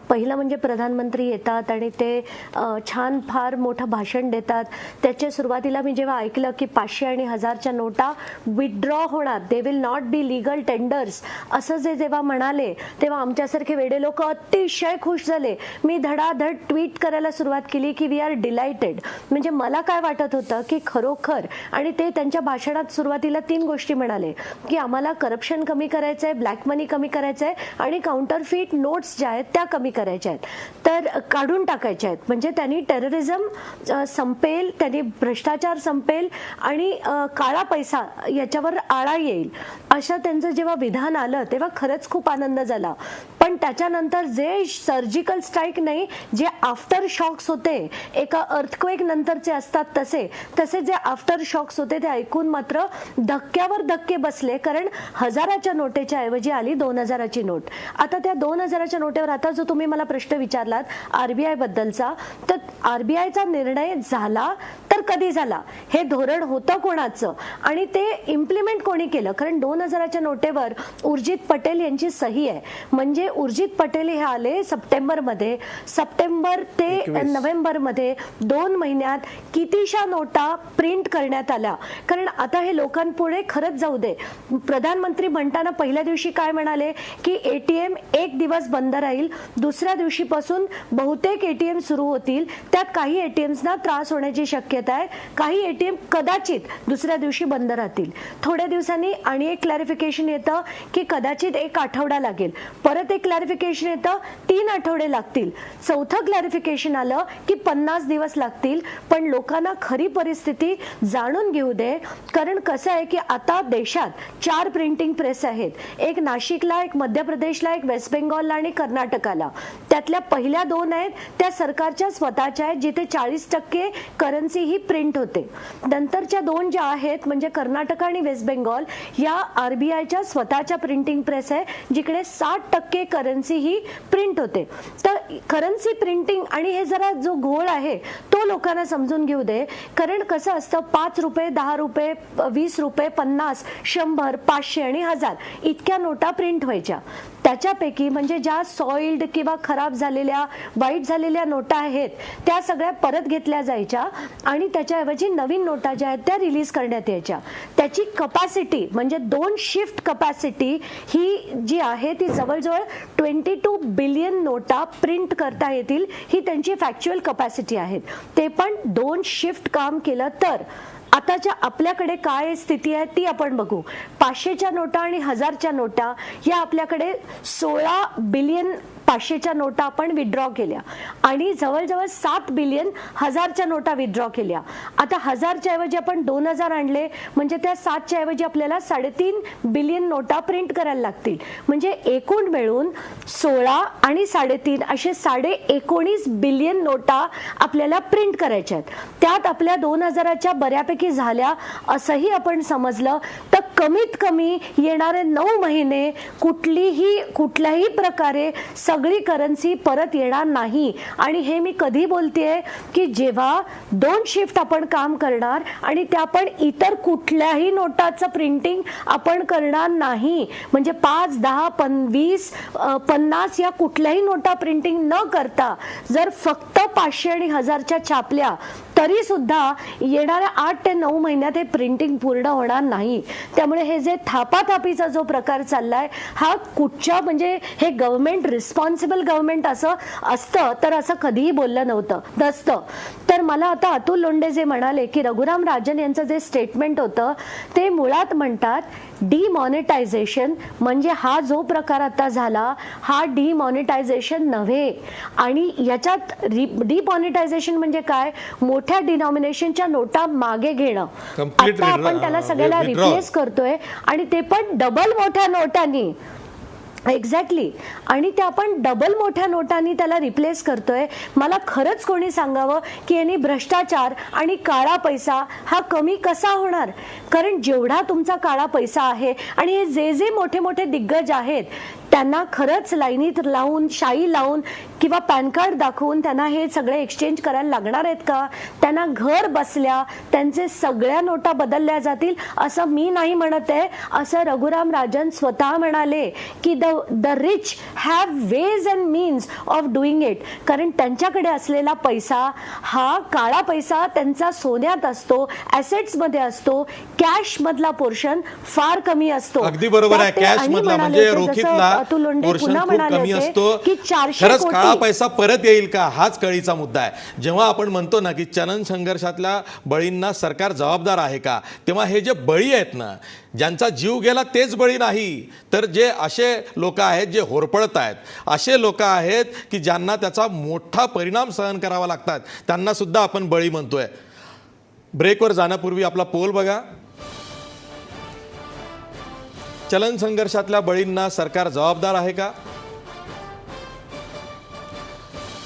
पहिलं म्हणजे प्रधानमंत्री येतात आणि ते छान फार मोठं भाषण देतात. त्याच्या सुरुवातीला मी जेव्हा ऐकलं की 500 आणि 1000च्या नोटा विथड्रॉ होणार, they will not be legal tenders, असं जे जेव्हा म्हणाले तेव्हा आमच्यासारखे वेडे लोक अतिशय खुश झाले. मी धडाधड ट्विट करायला सुरुवात केली की वी आर डिलायटेड. म्हणजे मला काय वाटत होतं की खरोखर, आणि ते त्यांच्या भाषणात सुरुवातीला 3 गोष्टी म्हणाले की आम्हाला करप्शन कमी करायचं आहे, ब्लॅक मनी कमी करायचं आहे आणि काउंटरफीट नोट्स ज्या आहेत त्या कमी करायच्या आहेत, तर काढून टाकायच्या आहेत. म्हणजे त्यांनी टेररिझम संपेल, त्यांनी भ्रष्टाचार संपेल आणि काळा पैसा याच्यावर आळा येईल, असं त्यांचं जेव्हा विधान आलं तेव्हा खरंच खूप आनंद झाला. पण त्याच्यानंतर जे सर्जिकल स्ट्राईक नाही, जे आफ्टर शॉक्स होते, एका अर्थक्वेक नंतरचे असतात तसे जे आफ्टर शॉक्स होते ते ऐकून मात्र धक्क्यावर धक्के बसले. कारण 1000च्या नोटेच्या ऐवजी आली 2000ची नोट. आता त्या 2000च्या नोटेवर आता जो तुम्ही मला प्रश्न विचारलात RBI बद्दलचा, तर RBIचा निर्णय झाला तर कधी झाला, हे धोरण होतं कोणाचं आणि ते इम्प्लिमेंट कोणी केलं? कारण 2000च्या नोटेवर उर्जित पटेल यांची सही आहे. म्हणजे उर्जित पटेल हे आले सप्टेंबरमध्ये, सप्टेंबर ते नोव्हेंबरमध्ये 2 महिन्यात कितीशा नोटा प्रिंट करण्यात आल्या. कारण आता हे लोकांपुढे खरंच जाऊ दे. प्रधानमंत्री म्हणताना पहिल्या दिवशी काय म्हणाले की ATM 1 दिवस बंद राहील, दुसऱ्या दिवशीपासून बहुतेक ATM सुरू होतील. त्यात काही ATMsना त्रास होण्याची शक्यता आहे, काही ATM कदाचित दुसऱ्या दिवशी बंद राहतील. थोड्या दिवसांनी आणि एक क्लॅरिफिकेशन येतं की कदाचित 1 आठवडा लागेल, परत एक क्लॅरिफिकेशन येतं 3 आठवडे लागतील, चौथं क्लॅरिफिकेशन आलं की 50 दिवस लागतील. पण लोकांना खरी परिस्थिती जाणून घेऊ दे. कारण कसं आहे की आता देशात 4 प्रिंटिंग प्रेस आहेत, एक नाशिकला, एक मध्य प्रदेशला, एक वेस्ट बेंगॉलला आणि कर्नाटकाला. त्यातल्या पहिल्या 2 आहेत त्या सरकारच्या स्वतःच्या आहेत, जिथे 40% करन्सी ही प्रिंट होते. नंतरच्या 2 ज्या आहेत म्हणजे कर्नाटक आणि वेस्ट बेंगॉल, या RBIच्या स्वतःच्या प्रिंटिंग प्रेस आहे, जिकडे 60% करन्सी ही प्रिंट होते. तर करन्सी प्रिंटिंग आणि हे जरा जो घोळ आहे तो लोकांना समजून घेऊ दे. कारण कसं असतं, 5 रुपये, 10 रुपये, 20 रुपये, 50, 100, 500 आणि 1000 इतक्या नोटा प्रिंट व्हायच्या. त्याच्यापैकी म्हणजे ज्या सॉइल्ड किंवा खराब झालेल्या, वाईट झालेल्या नोटा आहेत त्या सगळ्या परत घेतल्या जायच्या आणि त्याच्याऐवजी नवीन नोटा ज्या आहेत त्या रिलीज करण्यात यायच्या. त्याची कपॅसिटी म्हणजे 2 शिफ्ट कपॅसिटी ही जी आहे ती जवळजवळ 22 बिलियन नोटा प्रिंट करता येतील, ही त्यांची फॅक्च्युअल कपॅसिटी आहे. ते पण 2 शिफ्ट काम केलं तर. आताच्या आपल्याकडे काय स्थिती आहे ती आपण बघू. 500च्या नोटा आणि 1000च्या नोटा या आपल्याकडे 16 बिलियन 500च्या नोटा आपण विथड्रॉ केल्या आणि जवळजवळ 7 बिलियन 1000च्या नोटा विथड्रॉ केल्या. आता 1000च्या ऐवजी आपण 2000 आणले म्हणजे त्या 7च्या ऐवजी आपल्याला 3.5 बिलियन नोटा प्रिंट करायला लागतील. म्हणजे एकूण मिळून 16 आणि 3.5 असे 19.5 बिलियन नोटा आपल्याला प्रिंट करायच्या आहेत. त्यात आपल्या 2000च्या बऱ्यापैकी झाल्या असंही आपण समजलं तर कमीत कमी येणारे 9 महिने कुठल्याही प्रकारे सगळी करन्सी परत येणार नाही. आणि हे मी कधी बोलतेय की जेव्हा 2 शिफ्ट आपण काम करणार आणि त्या पण इतर कुठल्याही नोटाचं प्रिंटिंग आपण करणार नाही, म्हणजे 5, 10, 20, 50 या कुठल्याही नोटा प्रिंटिंग न करता जर फक्त 500 आणि 1000च्या छापल्या तरी सुद्धा येणाऱ्या 8 ते 9 महिन्यात हे प्रिंटिंग पूर्ण होणार नाही. त्यामुळे हे जे थापाथापीचा जो प्रकार चाललाय हा कुठच्या, म्हणजे हे गव्हर्नमेंट रिस्पॉन्सिबल गव्हर्नमेंट असं असतं तर असं कधीही बोललं नसतं. तर मला आता अतुल लोंढे जे म्हणाले की रघुराम राजन यांचं जे स्टेटमेंट होतं ते मुळात म्हणतात डिमॉनिटायझेशन, म्हणजे हा जो प्रकार आता झाला हा डिमॉनिटायझेशन नव्हे. आणि याच्यात डिमॉनिटायझेशन म्हणजे काय, मोठ्या डिनॉमिनेशनच्या नोटा मागे घेणं. Complete आता आपण त्याला सगळ्याला withdrawal. रिप्लेस करतोय आणि ते पण डबल मोठ्या नोटांनी. एक्झॅक्टली. आणि ते आपण डबल मोठ्या नोटांनी त्याला रिप्लेस करतोय. मला खरंच कोणी सांगावं की यांनी भ्रष्टाचार आणि काळा पैसा हा कमी कसा होणार. कारण जेवढा तुमचा काळा पैसा आहे आणि हे जे मोठे मोठे दिग्गज आहेत त्यांना खरंच लाईनीत लावून, शाई लावून किंवा पॅन कार्ड दाखवून त्यांना हे सगळे एक्सचेंज करायला लागणार आहेत का. त्यांना घर बसल्या त्यांचे सगळ्या नोटा बदलल्या जातील असं मी नाही म्हणत आहे. असं रघुराम राजन स्वतः म्हणाले की the rich have ways and means of doing it. कारण त्यांच्याकडे असलेला पैसा हा काळा पैसा त्यांचा सोन्यात असतो, ॲसेट्स मध्ये असतो, कॅश मधला पोर्शन फार कमी असतो. अगदी बरोबर आहे. त्यात ते कॅश आणि मधला म्हणाले म्हणजे होते, जसं रोखीतला अतुल लोंढे पोर्शन पुन्हा खूप म्हणाले कमी होते असतो. की 400 खरंच काळा कोटी पैसा परत येईल का हाच कळीचा मुद्दा आहे. जेव्हा आपण म्हणतो ना की चलन संघर्षातल्या बळींना सरकार जबाबदार आहे का, तेव्हा हे जे बळी आहेत ना, ज्यांचा जीव गेला तेच बळी नाही, तर जे असे लोक आहेत जे होरपळत आहेत, असे लोक आहेत की ज्यांना त्याचा मोठा परिणाम सहन करावा लागतात, त्यांना सुद्धा आपण बळी म्हणतोय. ब्रेकवर जाण्यापूर्वी आपला पोल बघा. चलन संघर्षातल्या बळींना सरकार जबाबदार आहे का.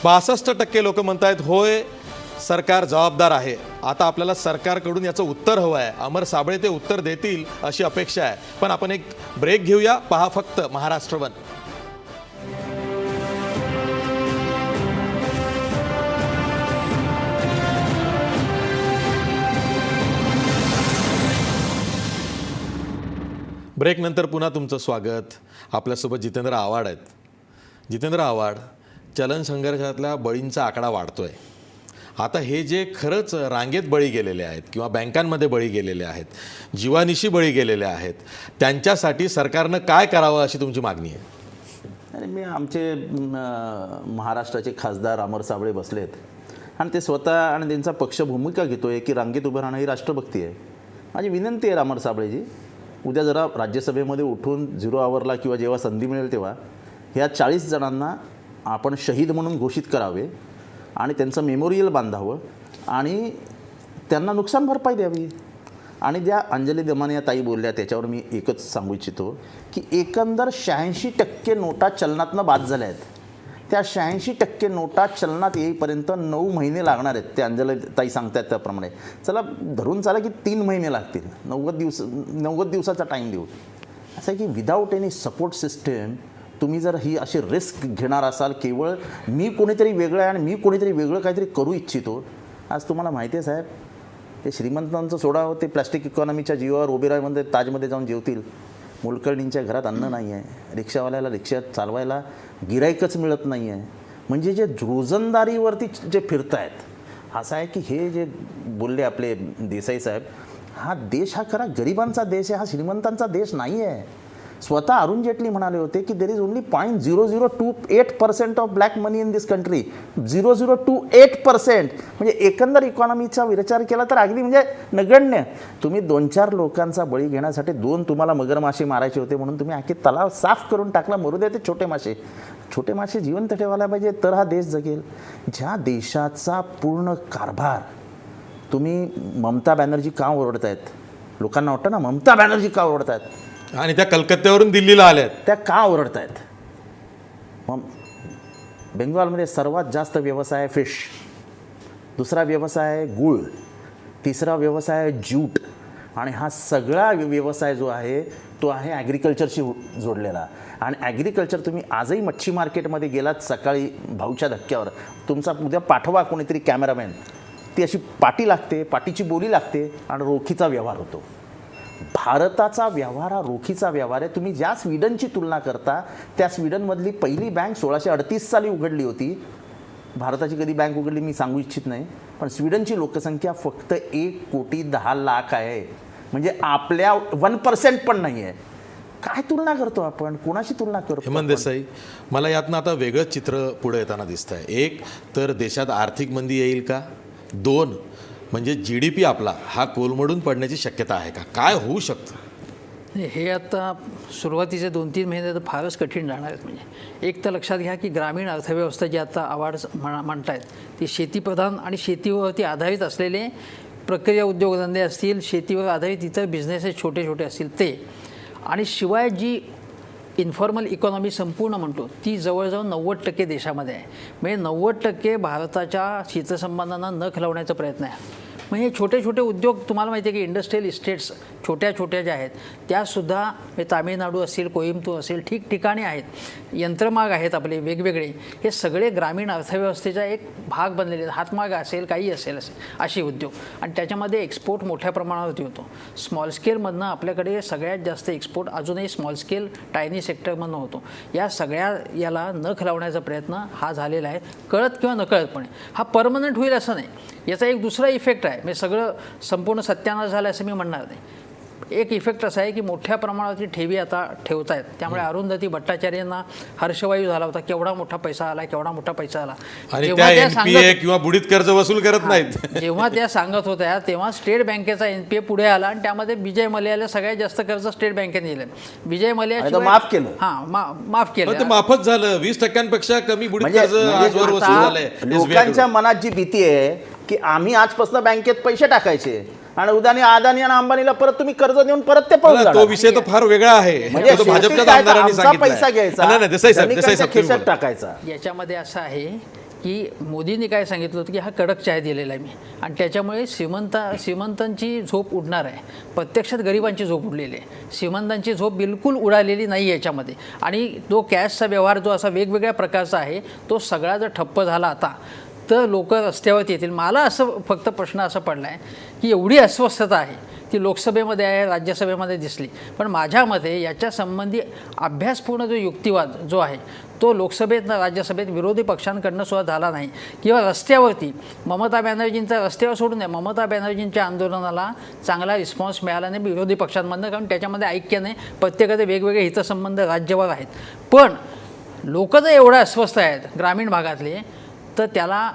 62% लोक म्हणतायत होय सरकार जबाबदार आहे. आता आपल्याला सरकारकडून याचं उत्तर हवं आहे. अमर साबळे ते उत्तर देतील अशी अपेक्षा आहे. पण आपण एक ब्रेक घेऊया. पहा फक्त महाराष्ट्र वन. ब्रेक नंतर पुन्हा तुमचं स्वागत. आपल्यासोबत जितेंद्र आव्हाड आहेत. जितेंद्र आव्हाड, चलन संघर्षातल्या बळींचा आकडा वाढतोय. आता हे जे खरंच रांगेत बळी गेलेले आहेत किंवा बँकांमध्ये बळी गेलेले आहेत, जीवानिशी बळी गेलेले आहेत, त्यांच्यासाठी सरकारनं काय करावं अशी तुमची मागणी आहे. आणि मी आमचे महाराष्ट्राचे खासदार अमर साबळे बसलेत आणि ते स्वतः आणि त्यांचा पक्ष भूमिका घेतोय की रांगेत उभं राहणं ही राष्ट्रभक्ती आहे. माझी विनंती आहे अमर साबळेजी, उद्या जरा राज्यसभेमध्ये उठून 0 आवरला किंवा जेव्हा संधी मिळेल तेव्हा ह्या 40 जणांना आपण शहीद म्हणून घोषित करावे आणि त्यांचं मेमोरियल बांधावं आणि त्यांना नुकसान भरपाई द्यावी. आणि ज्या अंजली दमाने या ताई बोलल्या त्याच्यावर मी एकच सांगू इच्छितो की एकंदर 86% नोटा चलनातनं बाद झाल्या आहेत. त्या 86% नोटा चलनात येईपर्यंत 9 महिने लागणार आहेत. ते अंजली ताई सांगतात त्याप्रमाणे. चला धरून चाला की 3 महिने लागतील, 90 दिवसाचा टाईम देऊ. असं आहे की विदाऊट एनी सपोर्ट सिस्टम तुम्ही जर ही अशी रिस्क घेणार असाल, केवळ मी कोणीतरी वेगळं आहे आणि मी कोणीतरी वेगळं काहीतरी करू इच्छितो. आज तुम्हाला माहिती आहे साहेब, ते श्रीमंतांचं सोडा, ते प्लॅस्टिक इकॉनॉमीच्या जीवावर ओबेरॉयमध्ये ताजमध्ये जाऊन जेवतील. मोलकर्णींच्या घरात अन्न नाही आहे, रिक्षावाल्याला रिक्षा चालवायला गिराईकच मिळत नाही आहे. म्हणजे जे रोजंदारीवरती जे फिरत आहेत, असं आहे की हे जे बोलले आपले देसाई साहेब, हा देश हा खरा गरिबांचा देश आहे, हा श्रीमंतांचा देश नाही आहे. स्वतः अरुण जेटली म्हणाले होते की there is only 0.0028% of black money in this country. 0.028% म्हणजे एकंदर इकॉनॉमीचा विचार केला तर अगदी म्हणजे नगण्य. तुम्ही 2-4 लोकांचा बळी घेण्यासाठी 2 तुम्हाला मगरमासे मारायचे होते म्हणून तुम्ही आखी तलाव साफ करून टाकला. मरू दे ते छोटे मासे जिवंत ठेवायला पाहिजे तर हा देश जगेल. ज्या देशाचा पूर्ण कारभार तुम्ही ममता बॅनर्जी का ओरडतायत, लोकांना वाटतं ना ममता बॅनर्जी का ओरडतायत, आणि त्या कलकत्त्यावरून दिल्लीला आल्यात, त्या का ओरडतायत. मग बेंगॉलमध्ये सर्वात जास्त व्यवसाय फिश, दुसरा व्यवसाय गूळ, तिसरा व्यवसाय ज्यूट आणि हा सगळा व्यवसाय जो आहे तो आहे ॲग्रिकल्चरशी जोडलेला. आणि ॲग्रिकल्चर तुम्ही आजही मच्छी मार्केटमध्ये गेलात सकाळी भाऊच्या धक्क्यावर, तुमचा उद्या पाठवा कोणीतरी कॅमेरामॅन, ती अशी पाटी लागते, पाटीची बोली लागते आणि रोखीचा व्यवहार होतो. भारताचा व्यवहार हा रोखीचा व्यवहार आहे. तुम्ही ज्या स्वीडनची तुलना करता त्या स्वीडनमधली पहिली बँक 1638 साली उघडली होती. भारताची कधी बँक उघडली मी सांगू इच्छित नाही, पण स्वीडनची लोकसंख्या फक्त 1,10,00,000 आहे. म्हणजे आपल्या 1% पण नाही आहे. काय तुलना करतो आपण, कोणाशी तुलना करतो हेमंत आपण? देसाई, मला यातनं आता वेगळंच चित्र पुढे येताना दिसतं आहे. एक तर देशात आर्थिक मंदी येईल का, 2 म्हणजे GDP आपला हा कोलमडून पडण्याची शक्यता आहे का, काय होऊ शकतं? हे आता सुरुवातीचे 2-3 महिने तर फारच कठीण जाणार आहेत. म्हणजे एक तर लक्षात घ्या की ग्रामीण अर्थव्यवस्था जी आता म्हणतायत ती शेतीप्रधान आणि शेतीवरती आधारित असलेले प्रक्रिया उद्योगधंदे असतील, शेतीवर आधारित इतर बिझनेसेस छोटे छोटे असतील ते, आणि शिवाय जी इन्फॉर्मल इकॉनॉमी संपूर्ण म्हणतो ती जवळजवळ 90% देशामध्ये आहे. म्हणजे 90% भारताच्या हितसंबंधांना नख लावण्याचा प्रयत्न आहे. मग हे छोटे छोटे उद्योग तुम्हाला माहिती आहे की इंडस्ट्रियल इस्टेट्स छोट्या छोट्या ज्या आहेत त्यासुद्धा म्हणजे तामिळनाडू असेल, कोइंबतूर असेल, ठिकठिकाणी आहेत. यंत्रमाग आहेत आपले वेगवेगळे, हे सगळे ग्रामीण अर्थव्यवस्थेचा एक भाग बनलेले आहेत. हातमाग असेल, काही असेल असे उद्योग, आणि त्याच्यामध्ये एक्सपोर्ट मोठ्या प्रमाणावरती होतो. स्मॉल स्केलमधनं आपल्याकडे सगळ्यात जास्त एक्सपोर्ट अजूनही स्मॉल स्केल टायनी सेक्टरमधनं होतो. या सगळ्या याला नख लावण्याचा प्रयत्न हा झालेला आहे, कळत किंवा नकळतपणे. हा परमनंट होईल असं नाही, याचा एक दुसरा इफेक्ट आहे. म्हणजे सगळं संपूर्ण सत्यानाश झालं असं मी म्हणणार नाही. एक इफेक्ट असा आहे की मोठ्या प्रमाणावरती ठेवी आता ठेवत आहेत, त्यामुळे अरुंधती भट्टाचार्यांना हर्षवायू झाला होता, केवढा मोठा पैसा आला, केवढा मोठा पैसा आला. आणि त्या NPA किंवा बुडीत कर्ज वसूल करत नाहीत. जेव्हा त्या सांगत होत्या तेव्हा स्टेट बँकेचा NPA पुढे आला आणि त्यामध्ये विजय मल्ल्याला सगळ्यात जास्त कर्ज स्टेट बँकेने दिलं. विजय मल्ल्या माफ केलं. माफ केलं. ते माफच झालं. 20% कमी बुडीत म्हणजे कर्ज आजवर वसूल झालंय. लोकांच्या मनात जी भीती आहे की आम्ही आजपासून बँकेत पैसे टाकायचे आणि उदानी अदानी आणि अंबानीला परत तुम्ही कर्ज देऊन परत ते पळून तो जाणार. विषय तर फार वेगळा आहे. म्हणजे तो भाजपच्या शेवटी काय तर आमदारांनी आमचा सांगितलं पैसा घ्यायचा, नाही देसाई साहेब धनिकांच्या तुम्ही खिशात बोला. टाकायचा. याच्यामध्ये असं आहे की मोदींनी काय सांगितलं होतं की हा कडक चाय दिलेला आहे मी, आणि त्याच्यामुळे श्रीमंतांची झोप उडणार आहे. प्रत्यक्षात गरिबांची झोप उडलेली आहे, श्रीमंतांची झोप बिलकुल उडालेली नाही याच्यामध्ये. आणि तो कॅशचा व्यवहार जो असा वेगवेगळ्या प्रकारचा आहे तो सगळा जर ठप्प झाला आता तर लोक रस्त्यावरती येतील. मला असं फक्त प्रश्न असा पडला आहे की एवढी अस्वस्थता आहे ती लोकसभेमध्ये आहे, राज्यसभेमध्ये दिसली, पण माझ्या मते याच्या संबंधी अभ्यासपूर्ण जो युक्तिवाद जो आहे तो लोकसभेत राज्यसभेत विरोधी पक्षांकडनं सुद्धा झाला नाही. किंवा रस्त्यावरती ममता बॅनर्जींचा रस्त्यावर सोडून द्या, ममता बॅनर्जींच्या आंदोलनाला चांगला रिस्पॉन्स मिळाला नाही विरोधी पक्षांमधनं, कारण त्याच्यामध्ये ऐक्य नाही, प्रत्येकाचे वेगवेगळे हितसंबंध राज्यावर आहेत. पण लोक जर एवढं अस्वस्थ आहेत ग्रामीण भागातले तर त्याला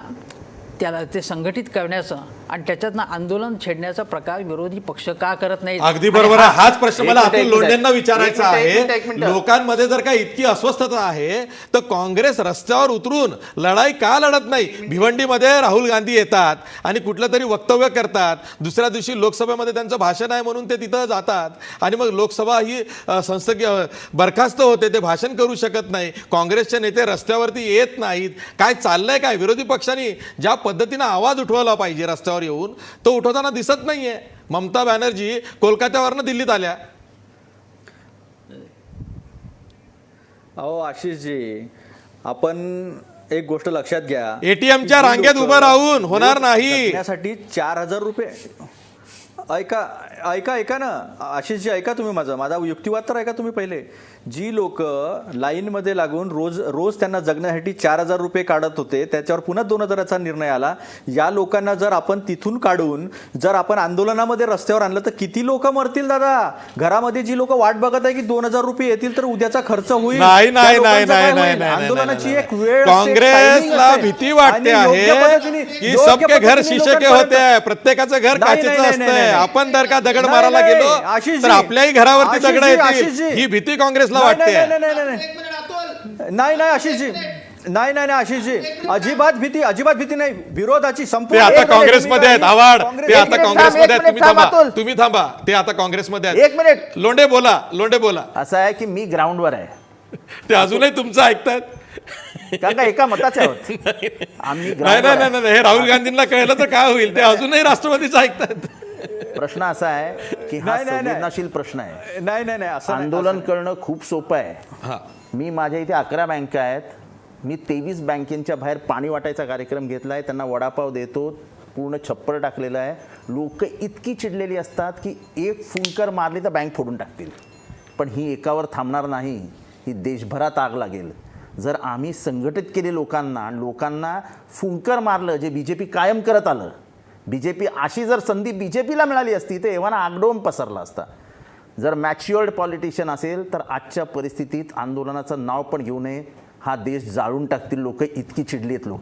ते संघटित करण्याचं आणि त्याच्यातनं आंदोलन छेडण्याचा प्रकार विरोधी पक्ष का करत नाही? अगदी बरोबर आहे. हाच प्रश्न मला अतुल लोंढेंना विचारायचा एक आहे. मिनिट. लोकांमध्ये जर का इतकी अस्वस्थता आहे तर काँग्रेस रस्त्यावर उतरून लढाई का लढत नाही? भिवंडीमध्ये राहुल गांधी येतात आणि कुठलं तरी वक्तव्य करतात, दुसऱ्या दिवशी लोकसभेमध्ये त्यांचं भाषण आहे म्हणून ते तिथं जातात आणि मग लोकसभा ही बरखास्त होते, ते भाषण करू शकत नाही. काँग्रेसचे नेते रस्त्यावरती येत नाहीत. काय चाललंय काय? विरोधी पक्षांनी ज्या पद्धतीनं आवाज उठवला पाहिजे रस्त्यावर येऊन तो उठवताना दिसत नाहीये. ममता बॅनर्जी कोलकात्यावरनं दिल्लीत आल्या. अहो आशिषजी, आपण एक गोष्ट लक्षात घ्या, ATMच्या रांगेत उभं राहून होणार नाही. जगण्यासाठी 4,000 रुपये. ऐका ना आशिषजी, ऐका तुम्ही माझा युक्तिवाद तर ऐका तुम्ही पहिले. जी लोक लाईनमध्ये लागून रोज त्यांना जगण्यासाठी 4,000 रुपये काढत होते, त्याच्यावर पुन्हा 2,000चा निर्णय आला. या लोकांना जर आपण तिथून काढून जर आपण आंदोलनामध्ये रस्त्यावर आणलं तर किती लोक मरतील दादा? घरामध्ये जी लोक वाट बघत आहे की 2,000 रुपये येतील तर उद्याचा खर्च होईल. नाही त्या लोकांचं काय होईल? आंदोलनाची एक वेळ असते, काँग्रेसला timing असते. भीती वाटते आणि योग्य आहे पद्धतीने- की योग्य सबके घर पद्धतीने शीशे के लोकांपर्यंत- होते आहे. प्रत्येकाचं घर नाही, काचेचं नाही, नाही, असतंय. नाही. आपण जर का दगड नाही, मारायला नाही, गेलो आशिषजी, तर आपल्याही घरावरती दगड आशिषजी, येतील. आशिषजी. ही भीती काँग्रेसला नाही, वाटते. नाही आशिषजी, नाही आशिषजी, अजिबात भीती नाही. विरोधाची ते संपूर्ण आता काँग्रेसमध्ये आहेत. आवाड ते आता एक काँग्रेसमध्ये आहेत. मिनिट तुम्ही थांबा, अतुल. तुम्ही थांबा. ते आता काँग्रेसमध्ये आहेत. एक मिनिट. लोंढे बोला. असं आहे की मी ग्राउंडवर आहे, ते अजूनही तुमचं ऐकतायत. कारण का एका मताचे आहोत आम्ही. नाही हे राहुल गांधींना कळलं तर काय होईल? ते अजूनही राष्ट्रवादीचं ऐकतात. प्रश्न असा आहे की हा नाही, नाही, नाही. संवेदनशील प्रश्न आहे. नाही नाही नाही असं नाही, आंदोलन करणं खूप सोपं आहे. हा मी माझ्या इथे 11 बँका आहेत. मी 23 बँकेच्या बाहेर पाणी वाटायचा कार्यक्रम घेतला आहे. त्यांना वडापाव देतो, पूर्ण छप्पर टाकलेलं आहे. लोक इतकी चिडलेली असतात की एक फुंकर मारली तर बँक फोडून टाकतील. पण ही एकावर थांबणार नाही, ही देशभरात आग लागेल. जर आम्ही संघटित केले लोकांना फुंकर मारलं, जे BJP कायम करत आलं, BJP अशी जर संधी BJPला मिळाली असती तर एव्हाना आगडोम पसरला असता. जर मॅच्युअर्ड पॉलिटिशियन असेल तर आजच्या परिस्थितीत आंदोलनाचं नाव पण घेऊ नये. हा देश जाळून टाकतील लोक, इतकी चिडली आहेत लोक.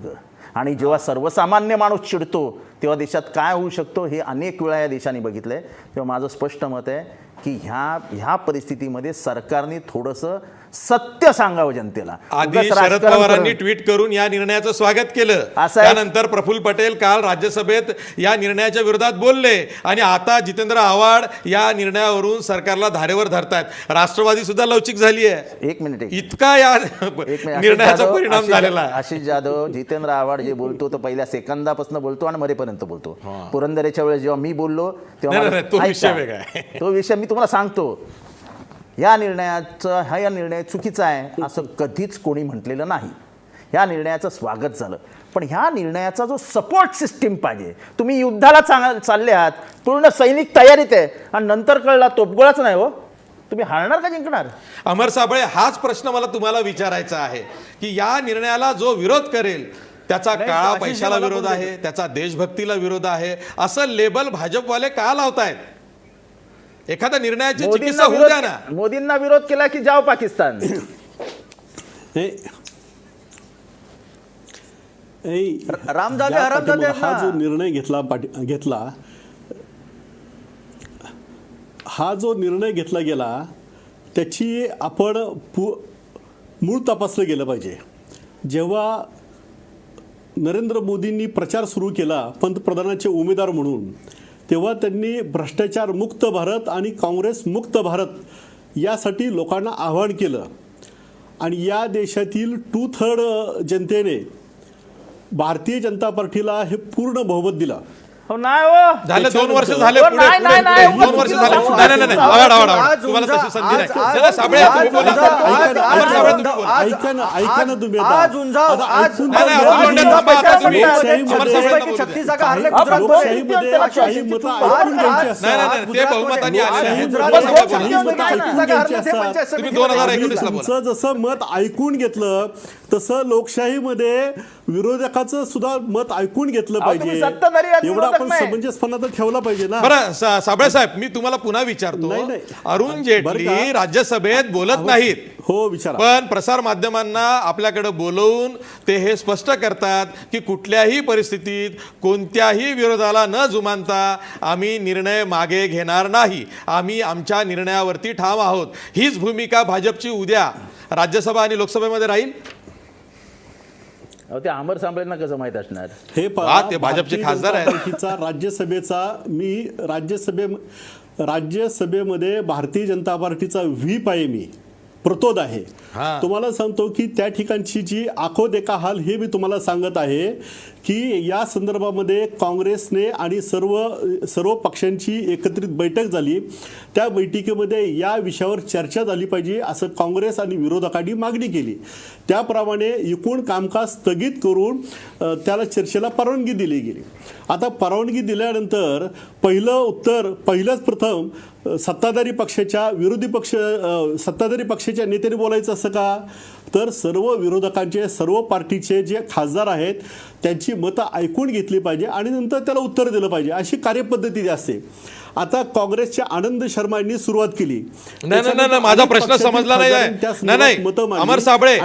आणि जेव्हा सर्वसामान्य माणूस चिडतो तेव्हा देशात काय होऊ शकतो हे अनेक वेळा या देशाने बघितलं आहे. तेव्हा माझं स्पष्ट मत आहे की ह्या परिस्थितीमध्ये सरकारने थोडंसं सत्य सांगावं जनतेला. आधी उगाच शरद राजकारण पवारांनी करून- ट्विट करून या निर्णयाचं स्वागत केलं. असं आहे. त्यानंतर प्रफुल्ल पटेल काल राज्यसभेत या निर्णयाच्या विरोधात बोलले आणि आता जितेंद्र आव्हाड या निर्णयावरून सरकारला धारेवर धरतायत. राष्ट्रवादी सुद्धा लवचिक झाली आहे. एक मिनिट इतका या निर्णयाचा परिणाम झालेला आहे. आशिष जाधव, जितेंद्र आव्हाड जे बोलतो तो पहिल्या सेकंदापासून बोलतो आणि मरेपर्यंत बोलतो. पुरंदरेच्या वेळेस जेव्हा मी बोललो नाही, नाही, तो ऐका. विषय वेगळा आहे. तो विषय मी तुम्हाला सांगतो. या निर्णय चुकीचा आहे असं कधीच कोणी म्हटलेलं नाही. ह्या निर्णयाचं स्वागत झालं. पण ह्या निर्णयाचा जो सपोर्ट सिस्टीम पाहिजे. तुम्ही युद्धाला चालले आहात, पूर्ण सैनिक तयारीत आहे आणि नंतर कळला तोपगोळाच नाही हो, तुम्ही हारणार का जिंकणार? अमर साबळे, हाच प्रश्न मला तुम्हाला विचारायचा आहे की या निर्णयाला जो विरोध करेल त्याचा नाही, काळा आशिष पैशाला मला विरोध बोलू आहे, त्याचा देशभक्तीला विरोध आहे, असं लेबल भाजपवाले का लावतायत? एखाद्या निर्णयाची चिकित्सा होऊ द्या ना. मोदींना विरोध केला की जाओ पाकिस्तान. रामजादे, या हरामजादे पाठीमागे हा ना. जो निर्णय घेतला गेला त्याची आपण मूळ तपासलं गेलं पाहिजे. जेव्हा नरेंद्र मोदींनी प्रचार सुरू केला पंतप्रधानाचे उमेदवार म्हणून, तेव्हा त्यांनी भ्रष्टाचार मुक्त भारत आणि काँग्रेस मुक्त भारत यासाठी लोकांना आवाहन केलं. आणि या देशातील 2/3 जनतेने भारतीय जनता पार्टीला हे पूर्ण बहुमत दिलं. हो नाही हो, झाले 2 वर्ष झाले. हो, पुढे नाही, नाही, नाही, 2 वर्ष झाले. नाही आवाड तुम्हाला तशी संधी नाही. चला, साबळे तुम्ही बोला. अमर साबळे तुम्ही बोला. ऐका ना तुम्ही आता. आज उंजाव, आता आज ऐकून नाही, नाही, घ्या. अतुल लोंढे थांबा आता तुम्ही. लोकशाहीमध्ये- अमर साबळे बोलू द्या. 36 जागा हरले काही गुजरातमध्ये. लोकशाहीमध्ये काही मतं ऐकून घ्यायची असतात. नाही, ते बहुमतानी आलेले आहे. लोकशाहीमध्ये तुम्ही बोला. काही मतं ऐकून घ्यायची असतात. तुम्ही 2019 ला बोला. तुमचं जसं मत ऐकून घेतलं तसं लोकशाहीमध्ये विरोधकाचं सुद्धा मत ऐकून घेतलं अहो, तुम्ही पाहिजे. सत्ताधारी आहात, एवढा विरोधक आपण नाही. समंजसपणा तर ठेवला पाहिजे ना. बरं साबळे साहेब, मी तुम्हाला पुन्हा विचारतो. नाही, नाही. अरुण बरं जेटली का? राज्यसभेत बोलत नाहीत, हो विचारा. पण प्रसार माध्यमांना आपल्याकडे बोलवून ते हे स्पष्ट करतात की कुठल्याही परिस्थितीत कोणत्याही विरोधाला न जुमानता आम्ही निर्णय मागे घेणार नाही, आम्ही आमच्या निर्णयावरती ठाम आहोत. हीच भूमिका भाजपची उद्या राज्यसभा आणि लोकसभेमध्ये राहील. अहो, ते अमर साबळेंना कसं माहित असणार? हे वा, ते भाजपचे खासदार आहेत. राज्यसभेमध्ये भारतीय जनता पार्टीचा व्हीप आहे, मी प्रतोद आहे. हा. तुम्हाला सांगतो की त्या ठिकाणची जी आखो देखा हाल हे मी तुम्हाला सांगत आहे की या संदर्भामध्ये काँग्रेसने आणि सर्व पक्षांची एकत्रित बैठक झाली. त्या बैठकीमध्ये या विषयावर चर्चा झाली पाहिजे असं काँग्रेस आणि विरोधकांनी मागणी केली. त्याप्रमाणे एकूण कामकाज स्थगित करून त्याला चर्चेला परवानगी दिली गेली. आता परवानगी दिल्यानंतर पहिलंच प्रथम सत्ताधारी पक्षाच्या नेत्याने बोलायचं असं का? तर सर्व विरोधकांचे, सर्व पार्टीचे जे खासदार आहेत त्यांची मतं ऐकून घेतली पाहिजे आणि नंतर त्याला उत्तर दिलं पाहिजे, अशी कार्यपद्धती असते. आता काँग्रेसच्या आनंद शर्मा यांनी सुरुवात केली. नाही, माझा प्रश्न समजला नाही. अमर साबळे,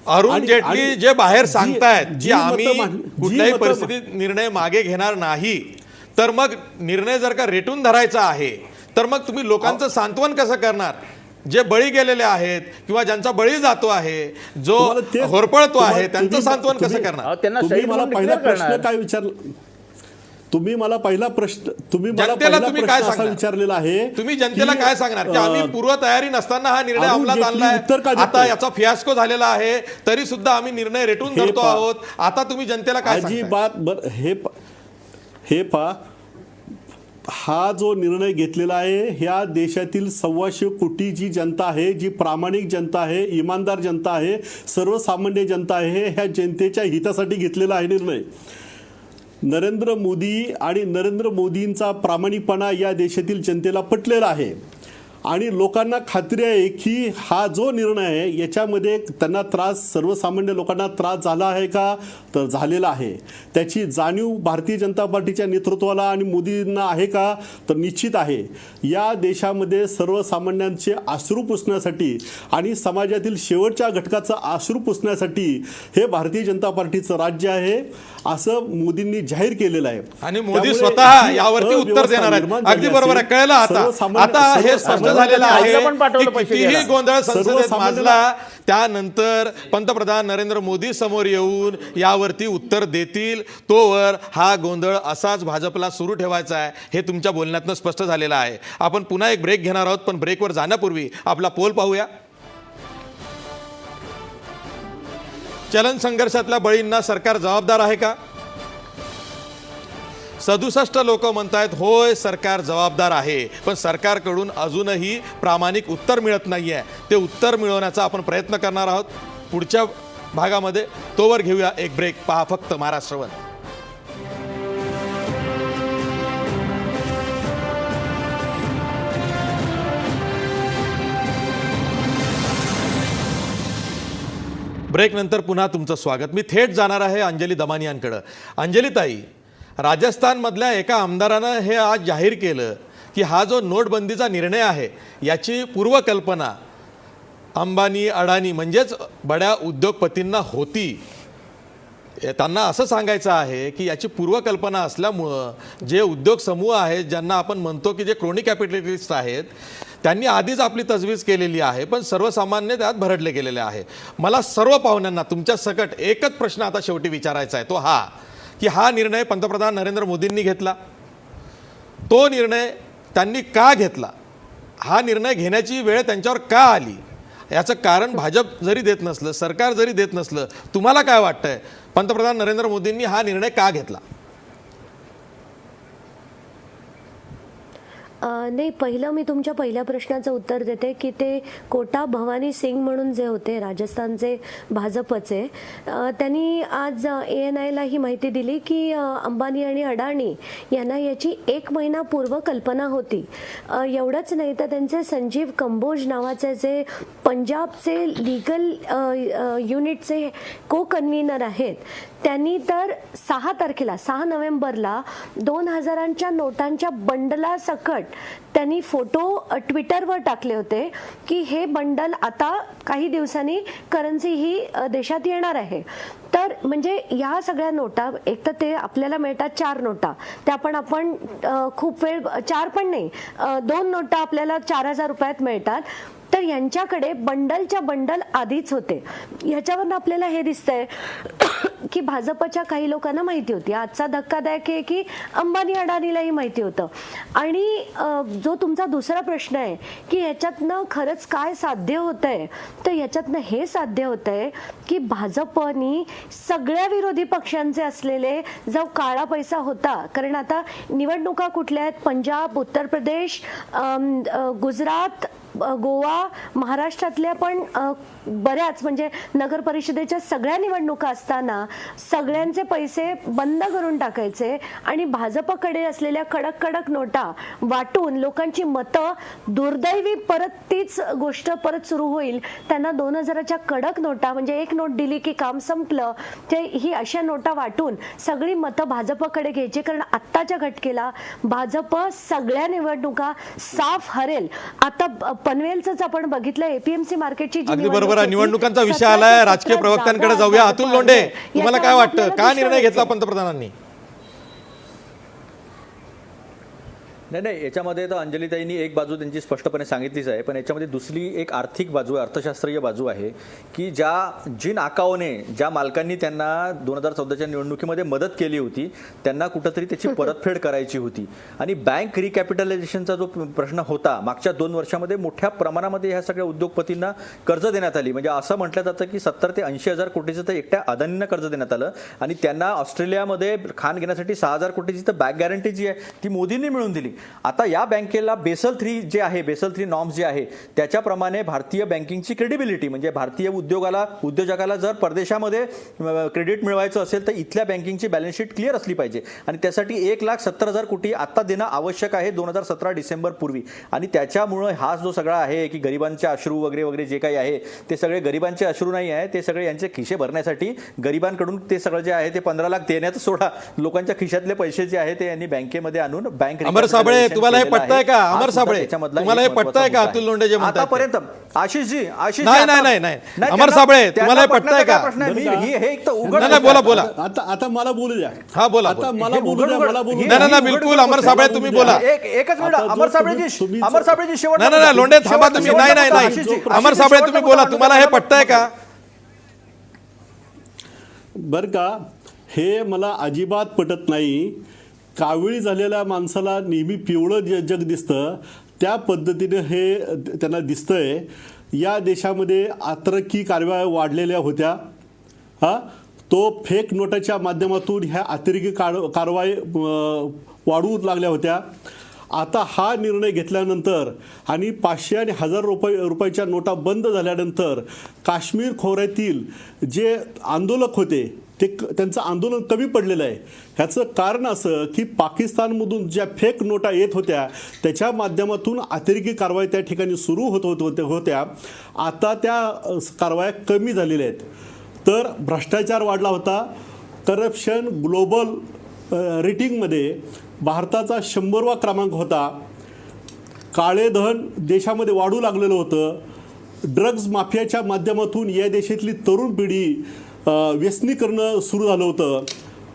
अरुण जेटली जे बाहेर सांगतायत की आम्ही कुठल्याही परिस्थितीत निर्णय मागे घेणार नाही, तर मग निर्णय जर का रेटून धरायचा आहे तर मग तुम्ही लोकांचं सांत्वन कसं करणार? जे बळी गेलेले आहेत किंवा ज्यांचा बळी जातो आहे, जो होरपळतो आहे, त्यांचं सांत्वन कसं करणार? त्यांना तुम्ही शहीद मला म्हणून पहिला declare प्रश्न करणार. काय विचारला? तुम्ही मला पहिला प्रश्न जनतेला तुम्ही काय असा सांगणार? विचारलेला आहे. तुम्ही जनतेला की, काय सांगणार की आम्ही पूर्वतयारी नसताना हा निर्णय अरुण अंमलात जेटली आणलाय, उत्तर का देत आता नाही? याचा फियास्को झालेला आहे, तरी सुद्धा आम्ही निर्णय रेटून हे धरतो पहा. आहोत. आता तुम्ही जनतेला काय सांगताय? अजिबात हा जो निर्णय घेतलेला आहे ह्या देशातील 125 कोटी जी जनता आहे, जी प्रामाणिक जनता आहे, इमानदार जनता आहे, सर्वसामान्य जनता आहे, ह्या जनतेच्या हितासाठी घेतलेला आहे निर्णय. नरेंद्र मोदी आणि नरेंद्र मोदींचा प्रामाणिकपणा या देशातील जनतेला पटलेला आहे आणि लोकांना खात्री आहे की हा जो निर्णय आहे याच्यामध्ये त्यांना त्रास, सर्वसामान्य लोकांना त्रास झाला आहे का, तर झालेला आहे. त्याची जाणीव भारतीय जनता पार्टीच्या नेतृत्वाला आणि मोदींना आहे का, तर निश्चित आहे. या देशामध्ये सर्वसामान्यांचे अश्रू पुसण्यासाठी आणि समाजातील शेवटच्या घटकाचं अश्रू पुसण्यासाठी हे भारतीय जनता पार्टीचं राज्य आहे असं मोदींनी जाहीर केलेलं आहे. आणि मोदी त्यामुळे स्वतः जी यावरती उत्तर अव्यवस्था देणार आहेत. निर्माण झाली अगदी बरोबर आहे, असेल, कळलं आता. सर्वसामान्य- आता हे स्पष्ट सर्वसामान्य- झालेलं आहे आईला पण पाठवलं की पैसे कितीही द्यायला. गोंधळ संसदेत सर्वसामान्य- माजला त्यानंतर पंतप्रधान नरेंद्र मोदी समोर येऊन यावरती उत्तर देतील. तोवर हा गोंधळ असाच भाजपला सुरू ठेवायचा आहे हे तुमच्या बोलण्यातनं स्पष्ट झालेलं आहे. आपण पुन्हा एक ब्रेक घेणार आहोत, पण ब्रेकवर जाण्यापूर्वी आपला पोल पाहूया. चलन संघर्षातल्या बळींना सरकार जबाबदार आहे का? 67% लोक म्हणतायत होय सरकार जबाबदार आहे, पण सरकारकडून अजूनही प्रामाणिक उत्तर मिळत नाहीये. ते उत्तर मिळवण्याचा आपण प्रयत्न करणार आहोत पुढच्या भागामध्ये. तोवर घेऊया एक ब्रेक. पहा फक्त महाराष्ट्र वन. ब्रेक नंतर पुन्हा तुमचं स्वागत. मी थेट जाणार आहे अंजली दमानियांकडं. अंजली ताई, राजस्थानमधल्या एका आमदारानं हे आज जाहीर केलं की हा जो नोटबंदीचा निर्णय आहे याची पूर्वकल्पना अंबानी, अडानी म्हणजेच बड्या उद्योगपतींना होती. त्यांना असं सांगायचं आहे की याची पूर्वकल्पना असल्यामुळं जे उद्योग समूह आहेत, ज्यांना आपण म्हणतो की जे क्रोनी कॅपिटलिस्ट आहेत, त्यांनी आधीच आपली तजवीज केलेली आहे, पण सर्वसामान्य त्यात भरडले गेलेले आहे. मला सर्व पाहुण्यांना तुमच्या सकट एकच प्रश्न आता शेवटी विचारायचा आहे, तो हा की हा निर्णय पंतप्रधान नरेंद्र मोदींनी घेतला, तो निर्णय त्यांनी का घेतला, हा निर्णय घेण्याची वेळ त्यांच्यावर का आली, याचं कारण भाजप जरी देत नसलं, सरकार जरी देत नसलं, तुम्हाला काय वाटतंय पंतप्रधान नरेंद्र मोदींनी हा निर्णय का घेतला? नाही, पहिलं मी तुमच्या पहिल्या प्रश्नाचं उत्तर देते की ते कोटा भवानी सिंग म्हणून जे होते राजस्थानचे भाजपचे, त्यांनी आज ANIला ही माहिती दिली की अंबानी आणि अडाणी यांना याची 1 महिना पूर्व कल्पना होती. एवढंच नाही तर त्यांचे संजीव कंबोज नावाचे जे पंजाबचे लीगल युनिटचे को कन्व्हिनर आहेत, त्यांनी तर 6 तारखेला 6 नोव्हेंबरला 2000च्या नोटांच्या बंडला सकट त्यांनी फोटो ट्विटरवर टाकले होते की हे बंडल आता काही दिवसांनी करन्सी ही देशात येणार आहे. तर म्हणजे ह्या सगळ्या नोटा, एक तर ते आपल्याला मिळतात 4 नोटा, त्या पण आपण खूप वेळ 4 पण नाही 2 नोटा आपल्याला 4000 रुपयात मिळतात. तर यांच्याकडे बंडलच्या बंडल आधीच होते. ह्याच्यावरून आपल्याला हे दिसतंय की भाजपच्या काही लोकांना माहिती होती. आजचा धक्कादायक आहे की अंबानी अडानीलाही माहिती होतं. आणि जो तुमचा दुसरा प्रश्न आहे की ह्याच्यातनं खरंच काय साध्य होतंय, तर ह्याच्यातनं हे साध्य होतंय की भाजपनी सगळ्या विरोधी पक्षांचे असलेले जो काळा पैसा होता, कारण आता निवडणुका कुठल्या आहेत, पंजाब, उत्तर प्रदेश, गुजरात, गोवा, महाराष्ट्रातल्या पण बऱ्याच म्हणजे नगर परिषदेच्या सगळ्या निवडणुका असताना सगळ्यांचे पैसे बंद करून टाकायचे आणि भाजपकडे असलेल्या कडक कडक नोटा वाटून लोकांची मतं, दुर्दैवी परत तीच गोष्ट परत सुरू होईल. त्यांना 2000च्या कडक नोटा, म्हणजे 1 नोट दिली की काम संपलं, ते ही अशा नोटा वाटून सगळी मतं भाजपकडे घ्यायची. कारण आत्ताच्या घटकेला भाजप सगळ्या निवडणुका साफ हरेल. आता पनवेलच आपण बघितलं, APMC मार्केटची जी अगदी बरोबर आहे. निवडणुकांचा विषय आलाय, राजकीय प्रवक्त्यांकडे जाऊया. अतुल लोंढे, तुम्हाला काय वाटतं, का निर्णय घेतला पंतप्रधानांनी? नाही, याच्यामध्ये तर अंजलीताईंनी एक बाजू त्यांची स्पष्टपणे सांगितलीच आहे, पण याच्यामध्ये दुसरी एक आर्थिक बाजू आहे, अर्थशास्त्रीय बाजू आहे की जी नाकाओने ज्या मालकांनी त्यांना 2014च्या निवडणुकीमध्ये मदत केली होती त्यांना कुठंतरी त्याची परतफेड करायची होती. आणि बँक रिकॅपिटलायझेशनचा जो प्रश्न होता मागच्या 2 वर्षामध्ये मोठ्या प्रमाणामध्ये ह्या सगळ्या उद्योगपतींना कर्ज देण्यात आली. म्हणजे असं म्हटलं जातं की 70 ते 80,000 कोटीचं तर एकट्या अदानींना कर्ज देण्यात आलं आणि त्यांना ऑस्ट्रेलियामध्ये खाण घेण्यासाठी 6,000 कोटीची तर बँक गॅरंटी जी आहे ती मोदींनी मिळवून दिली. आता या बँकेला बेसल 3 जे आहे, बेसल 3 नॉर्म्स जे आहे त्याच्याप्रमाणे भारतीय बँकिंगची क्रेडिबिलिटी म्हणजे भारतीय उद्योजकाला जर परदेशामध्ये क्रेडिट मिळवायचं असेल तर इथल्या बँकिंगची बॅलन्स शीट क्लिअर असली पाहिजे आणि त्यासाठी 1,70,000 कोटी आता देणं आवश्यक आहे 2017 डिसेंबर पूर्वी. आणि त्याच्यामुळं हा जो सगळा आहे की गरिबांचे अश्रू वगैरे वगैरे जे काही आहे ते सगळे गरिबांचे अश्रू नाही आहे, ते सगळे यांचे खिशे भरण्यासाठी गरिबांकडून ते सगळं जे आहे ते 15 लाख देण्यात सोडा, लोकांच्या खिशातले पैसे जे आहे ते यांनी बँकेमध्ये आणून बँक अमर साबळे तुम्हाला हे पटतंय का? अमर साबळे तुम्हाला हे पटतंय का? अतुल लोंढे जे म्हणतात आतापर्यंत आशिष नाही अमर साबळे तुम्हाला हे पटतंय का? हे एक तर उघड नाही बोला आता मला बोलू द्या. हा बोला आता मला बोलू द्या. नाही बिलकुल अमर साबळे तुम्ही बोला. एकच मिनिट अमर साबळेजी शेवट नाही लोंढे थांबा तुम्ही. नाही अमर साबळे तुम्ही बोला. तुम्हाला हे पटतंय का? बरं का, हे मला अजिबात पटत नाही. काविळी झालेल्या माणसाला नेहमी पिवळं जग दिसतं त्या पद्धतीने हे त्यांना दिसतंय. या देशामध्ये आतरकी कारवाया वाढलेल्या होत्या. तो फेक नोटाच्या माध्यमातून ह्या अतिरेकी कारवाई वाढवू लागल्या होत्या. आता हा निर्णय घेतल्यानंतर आणि 500 आणि 1000 रुपयाच्या नोटा बंद झाल्यानंतर काश्मीर खोऱ्यातील जे आंदोलक होते त्यांचं आंदोलन कमी पडलेलं आहे. ह्याचं कारण असं की पाकिस्तानमधून ज्या फेक नोटा येत होत्या त्याच्या माध्यमातून अतिरेकी कारवाई त्या ठिकाणी सुरू होत्या. आता त्या कारवाया कमी झालेल्या आहेत. तर भ्रष्टाचार वाढला होता. करप्शन ग्लोबल रेटिंगमध्ये भारताचा 100वा क्रमांक होता. काळे धन देशामध्ये वाढू लागलेलं होतं. ड्रग्ज माफियाच्या माध्यमातून या देशातली तरुण पिढी व्यसनीकरण सुरू झालं होतं.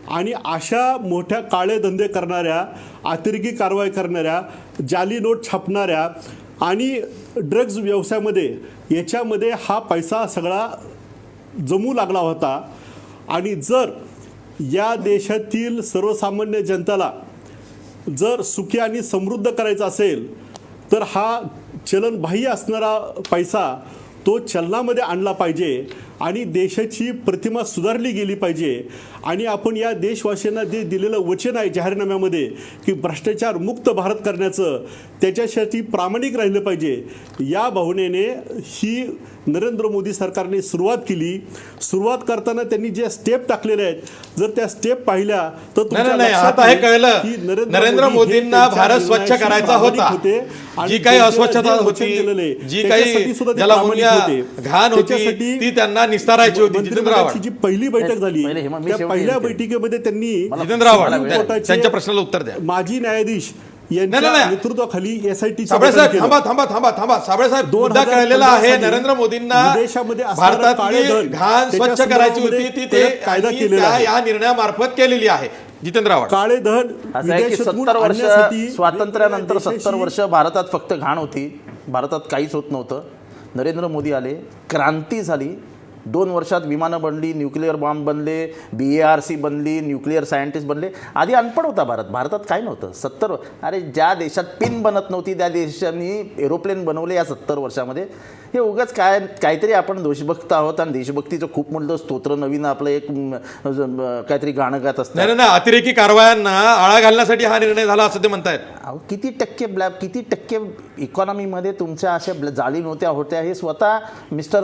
आणि अशा मोठ्या काळे धंदे करणाऱ्या, अतिरेकी कारवाई करणाऱ्या, जाली नोट छापणाऱ्या आणि ड्रग्ज व्यवसायामध्ये याच्यामध्ये हा पैसा सगळा जमू लागला होता. आणि जर या देशातील सर्वसामान्य जनतेला जर सुखी आणि समृद्ध करायचं असेल तर हा चलनबाह्य असणारा पैसा तो चलनामध्ये आणला पाहिजे आणि देशाची प्रतिमा सुधारली गेली पाहिजे. आणि आपण या देशवासियांना जे दिलेलं वचन आहे जाहीरनाम्यामध्ये की भ्रष्टाचार मुक्त भारत करण्याचं, त्याच्यासाठी प्रामाणिक राहिलं पाहिजे. या भावनेने ही नरेंद्र मोदी सरकारने सुरुवात केली. सुरुवात करताना त्यांनी जे स्टेप टाकलेले आहेत, जर त्या स्टेप पाहिल्या तर नाही आता हे कळलं नरेंद्र मोदींना भारत स्वच्छ करायचा होता. जी काही अस्वच्छता होती, जी काही ज्याला म्हणूया घाण होती ती त्यांना निस्तारायची होती. जितेंद्र आव्हाड जी पहिली बैठक झाली त्या पहिल्या बैठकीमध्ये त्यांनी जितेंद्र आव्हाड त्यांच्या प्रश्नाला उत्तर द्या. माजी न्यायाधीश यांच्या नेतृत्वाखाली SIT साबळे साहेब थांबा साबळे साहेब मुद्दा कळलेला आहे. नरेंद्र मोदींना भारतातली घाण स्वच्छ करायची होती ती ते कायदा केलेला या निर्णयामार्फत केलेली आहे. जितेंद्र आव्हाड काळे धन 70 वर्ष स्वातंत्र्यानंतर 70 वर्ष भारतात फक्त घाण होती, भारतात काहीच होत नव्हतं. नरेंद्र मोदी आले, क्रांती झाली. 2 वर्षात विमानं बनली, न्यूक्लिअर बॉम्ब बनले, BARC बनली, न्यूक्लिअर सायंटिस्ट बनले. आधी अनपड होता भारतात काही नव्हतं. 70 अरे ज्या देशात पिन बनत नव्हती त्या देशांनी एरोप्लेन बनवले या 70 वर्षामध्ये. हे उगाच काहीतरी आपण देशभक्त आहोत आणि देशभक्तीचं खूप मोठं स्तोत्र नवीन आपलं एक काहीतरी गाणं गात असतं. नाही अतिरेकी कारवायांना आळा घालण्यासाठी हा निर्णय झाला असं ते म्हणतायत. किती टक्के इकॉनॉमीमध्ये तुमच्या अशा जाळी होत्या हे स्वतः मिस्टर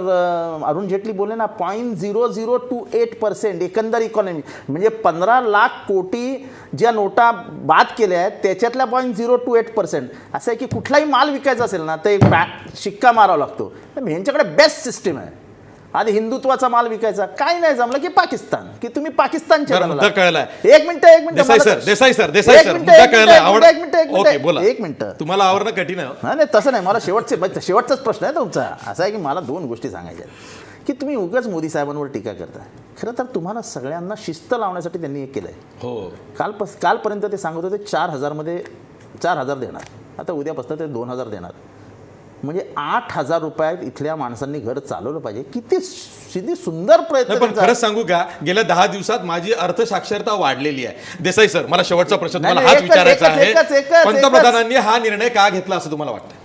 अरुण जेटली बोलले ना. 0.0028% एकंदर इकॉनॉमी म्हणजे 15 लाख कोटी ज्या नोटा बाद केल्या आहेत त्याच्यातल्या 0.028%. असं आहे की कुठलाही माल विकायचा असेल ना तर एक शिक्का मारावा लागतो. ह्यांच्याकडे बेस्ट सिस्टीम आहे. आधी हिंदुत्वाचा माल विकायचा, काय नाही जमलं की पाकिस्तान, की तुम्ही पाकिस्तानच्या मुद्दा कळलाय. एक मिनिट देसाई सर एक मिनिट तुम्हाला आवरणं कठीण आहे. नाही तसं नाही. मला शेवटचाच प्रश्न आहे तुमचा. असा आहे की मला 2 गोष्टी सांगायच्या की तुम्ही उगाच मोदी साहेबांवर टीका करता. खरं तर तुम्हाला सगळ्यांना शिस्त लावण्यासाठी त्यांनी हे केलंय. हो कालपर्यंत ते सांगत होते 4000 मध्ये 4,000 देणार, आता उद्यापासून ते 2,000 देणार. म्हणजे 8,000 रुपयात इथल्या माणसांनी घर चालवलं पाहिजे. किती सुंदर प्रयत्न नाही, पण त्यांचा. खरंच सांगू का, गेल्या 10 दिवसात माझी अर्थसाक्षरता वाढलेली आहे. देसाई सर, मला शेवटचा प्रश्न तुम्हाला नाही, हाच एकच- विचारायचा एकच- आहे. एकच- पंतप्रधानांनी हा निर्णय का घेतला असं तुम्हाला वाटतं?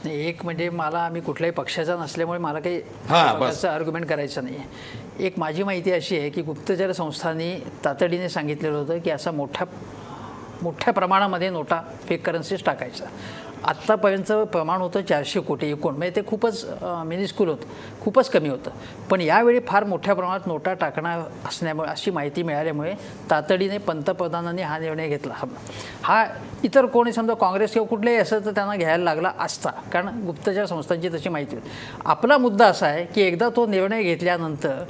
नाही, एक म्हणजे मी कुठल्याही पक्षाचा नसल्यामुळे मला काही हां, बस. प्रकारचं आर्ग्युमेंट करायचं नाही आहे. एक माझी माहिती अशी आहे की गुप्तचर संस्थांनी तातडीने सांगितलेलं होतं की असा मोठ्या प्रमाणामध्ये नोटा फेक करन्सीज टाकायचा. आत्तापर्यंतचं प्रमाण होतं 400 कोटी एकूण, म्हणजे ते खूपच मिनिस्कूल होतं, खूपच कमी होतं. पण यावेळी फार मोठ्या प्रमाणात नोटा टाकणार असल्यामुळे, अशी माहिती मिळाल्यामुळे तातडीने पंतप्रधानांनी हा निर्णय घेतला. हा इतर कोणी समजा काँग्रेस किंवा कुठलेही असं तर त्यांना घ्यायला लागला असता, कारण गुप्तचर संस्थांची तशी माहिती होती. आपला मुद्दा असा आहे की एकदा तो निर्णय घेतल्यानंतर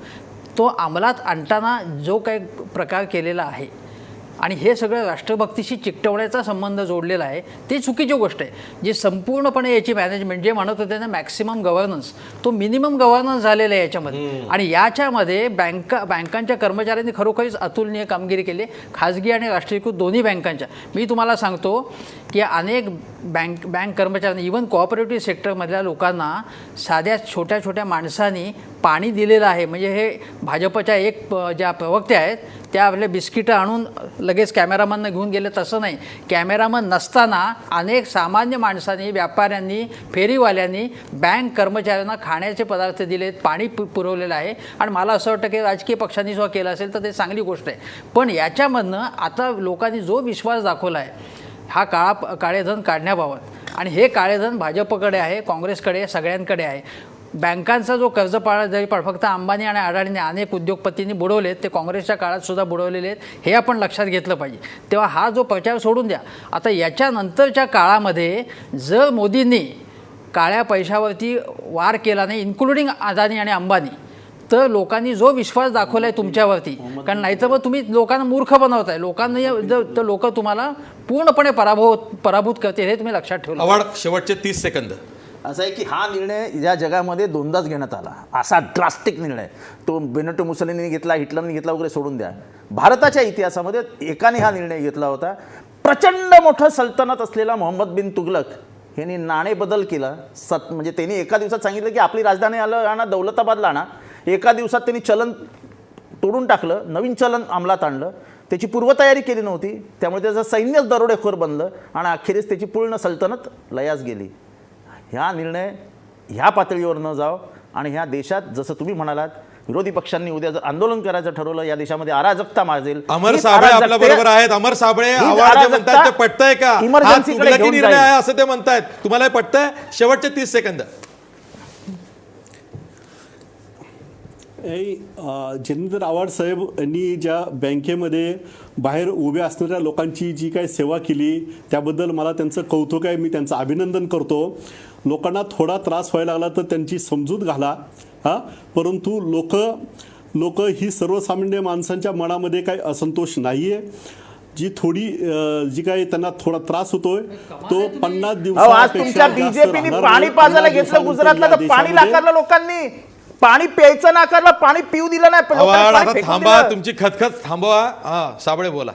तो अंमलात आणताना जो काही प्रकार केलेला आहे आणि हे सगळं राष्ट्रभक्तीशी चिकटवण्याचा संबंध जोडलेला आहे, ती चुकीची गोष्ट आहे. जी संपूर्णपणे याची मॅनेजमेंट, जे म्हणत होते ना मॅक्सिमम गव्हर्नन्स, तो मिनिमम गव्हर्नन्स झालेला आहे याच्यामध्ये. आणि याच्यामध्ये बँकांच्या कर्मचाऱ्यांनी खरोखरीच अतुलनीय कामगिरी केली, खाजगी आणि राष्ट्रीयकृत दोन्ही बँकांच्या. मी तुम्हाला सांगतो की अनेक बँक कर्मचाऱ्यांनी, इव्हन कोऑपरेटिव्ह सेक्टरमधल्या लोकांना साध्या छोट्या माणसांनी पाणी दिलेलं आहे. म्हणजे हे भाजपच्या ज्या प्रवक्ते आहेत त्या आपले बिस्किटं आणून लगेच कॅमेरामॅननं घेऊन गेले, तसं नाही. कॅमेरामॅन नसताना अनेक सामान्य माणसांनी, व्यापाऱ्यांनी, फेरीवाल्यांनी बँक कर्मचाऱ्यांना खाण्याचे पदार्थ दिलेत, पाणी पुरवलेलं आहे. आणि मला असं वाटतं की राजकीय पक्षांनी सुद्धा केलं असेल तर ते चांगली गोष्ट आहे. पण याच्यामधनं आता लोकांनी जो विश्वास दाखवला आहे हा काळेधन काढण्याबाबत, आणि हे काळेधन भाजपकडे आहे, काँग्रेसकडे, सगळ्यांकडे आहे. बँकांचा जो कर्ज जरी फक्त अंबानी आणि अडाणीने अनेक उद्योगपतींनी बुडवलेत, ते काँग्रेसच्या काळात सुद्धा बुडवलेले आहेत, हे आपण लक्षात घेतलं पाहिजे. तेव्हा हा जो प्रचार सोडून द्या. आता याच्यानंतरच्या काळामध्ये जर मोदींनी काळ्या पैशावरती वार केला नाही, इन्क्लुडिंग अदानी आणि अंबानी, तर लोकांनी जो विश्वास दाखवला आहे तुमच्यावरती, कारण नाहीतर मग तुम्ही लोकांना मूर्ख बनवताय, लोकांना लोक तुम्हाला पूर्णपणे पराभूत करतील, हे तुम्ही लक्षात ठेवलं. आव्हाड, शेवटचे 30 सेकंद. असं आहे की हा निर्णय या जगामध्ये दोनदाच घेण्यात आला, असा ड्रास्टिक निर्णय. तो बेनिटो मुसोलिनीने घेतला, हिटलरने घेतला वगैरे सोडून द्या. भारताच्या इतिहासामध्ये एकाने हा निर्णय घेतला होता. प्रचंड मोठं सल्तनत असलेला मोहम्मद बिन तुगलक यांनी नाणे बदल केला. म्हणजे त्यांनी एका दिवसात सांगितलं की आपली राजधानी आणा, दौलताबादला आणा. एका दिवसात त्यांनी चलन तोडून टाकलं, नवीन चलन अंमलात आणलं. त्याची पूर्वतयारी केली नव्हती, त्यामुळे त्याचं सैन्यच दरोडेखोर बनलं आणि अखेरीस त्याची पूर्ण सल्तनत लयास गेली. ह्या निर्णय ह्या पातळीवर न जाव आणि ह्या देशात, जसं तुम्ही म्हणालात, विरोधी पक्षांनी उद्या जर आंदोलन करायचं ठरवलं, या देशामध्ये अराजकता माजेल. अमर साबळे आपल्या बरोबर आहेत. अमर साबळे, आव्हाड जे म्हणतात ते पटतंय का? हा तुगलकी निर्णय आहे असं ते म्हणतायत, तुम्हाला हे पटतंय? शेवटचे 30 सेकंद. जितेंद्र आव्हाड साहेब यांनी ज्या बँकेमध्ये बाहेर उभ्या असणाऱ्या लोकांची जी काही सेवा केली त्याबद्दल मला त्यांचं कौतुक आहे, मी त्यांचं अभिनंदन करतो. लोकांना थोडा त्रास व्हायला लागला तर त्यांची समजूत घाला, परंतु लोक ही सर्वसामान्य माणसांच्या मनामध्ये काही असंतोष नाही आहे. जी काही त्यांना थोडा त्रास होतोय तो 50 दिवसात. आज तुमच्या बीजेपीने पाणी पाजायला घेतलं गुजरातला, तर पाणी नाकारलं लोकांनी, पाणी प्यायचं नाकारलं, पाणी पिऊ दिलं नाही. आव्हाड, आता थांबा, तुमची खतखत थांबवा. हा, साबळे बोला.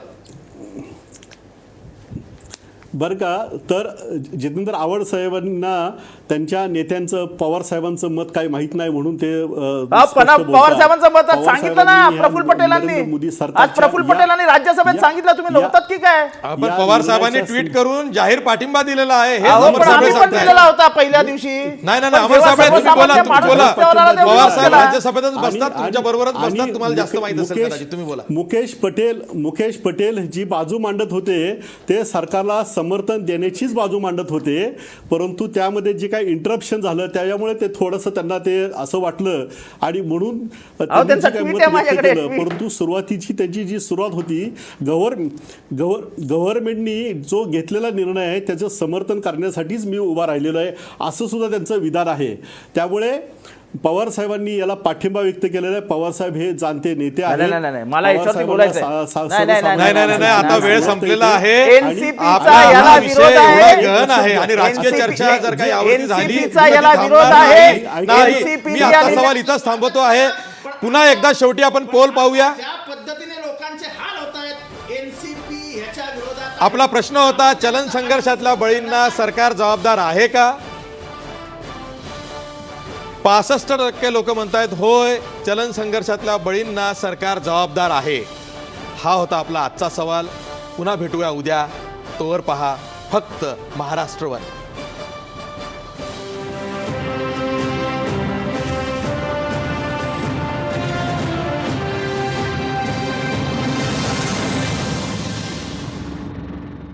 बरं का, तर जितेंद्र आव्हाड साहेबांना त्यांच्या नेत्यांचं, पवार साहेबांचं मत काही माहित नाही म्हणून ते पवार साहेबांचं मत सांगितलं ना प्रफुल्ल पटेलांनी. आज प्रफुल्ल पटेलांनी राज्यसभेत सांगितलं, तुम्ही नव्हतात की काय? आपण पवार साहेबांनी ट्विट करून जाहीर पाठिंबा दिलेला आहे, हे अहो, अमर पण साबळे आम्ही पण सांगतायत. दिलेला होता पहिल्या दिवशी. नाही, अमर साबळे तुम्ही बोला. पवार साहेब राज्यसभेतच बसतात, तुमच्या बरोबरच बसतात, तुम्हाला जास्त माहित असेल कदाचित. तुम्ही बोला. मुकेश पटेल जी बाजू मांडत होते ते सरकारला समर्थन देण्याचीच बाजू मांडत होते, परंतु त्यामध्ये जे काही इंटरप्शन झालं त्यामुळे ते थोडंसं त्यांना ते असं वाटलं आणि म्हणून त्यांनी जे काही मत व्यक्त केलं. परंतु सुरुवातीची त्यांची जी सुरुवात होती, गव्हर्नमेंटनी जो घेतलेला निर्णय आहे त्याचं समर्थन करण्यासाठीच मी उभा राहिलेलो आहे, असं सुद्धा त्यांचं विधान आहे. त्यामुळे पवार साहेबांनी याला पाठिंबा व्यक्त केलेला आहे. पवार साहेब हे जाणते नेते आहेत. मला याच्यावरती बोलायचं नाही, आता वेळ संपलेला आहे. एनसीपीचा याला विरोध आहे आणि राजकीय चर्चा जर काही यावरती झाली याला विरोध आहे. मी आता सवाल इथंच थांबवतो आहे. पुन्हा एकदा शेवटी आपण पोल पाहूया. ज्या पद्धतीने लोकांचे हाल होत आहेत, एनसीपी ह्याच्या विरोधात आपला प्रश्न होता, चलन संघर्षातल्या बळींना सरकार जबाबदार आहे का? 65% लोक म्हणतायत होय, चलन संघर्षातल्या बळींना सरकार जबाबदार आहे. हा होता आपला आजचा सवाल. पुन्हा भेटूया उद्या. तोवर पहा फक्त महाराष्ट्र वन.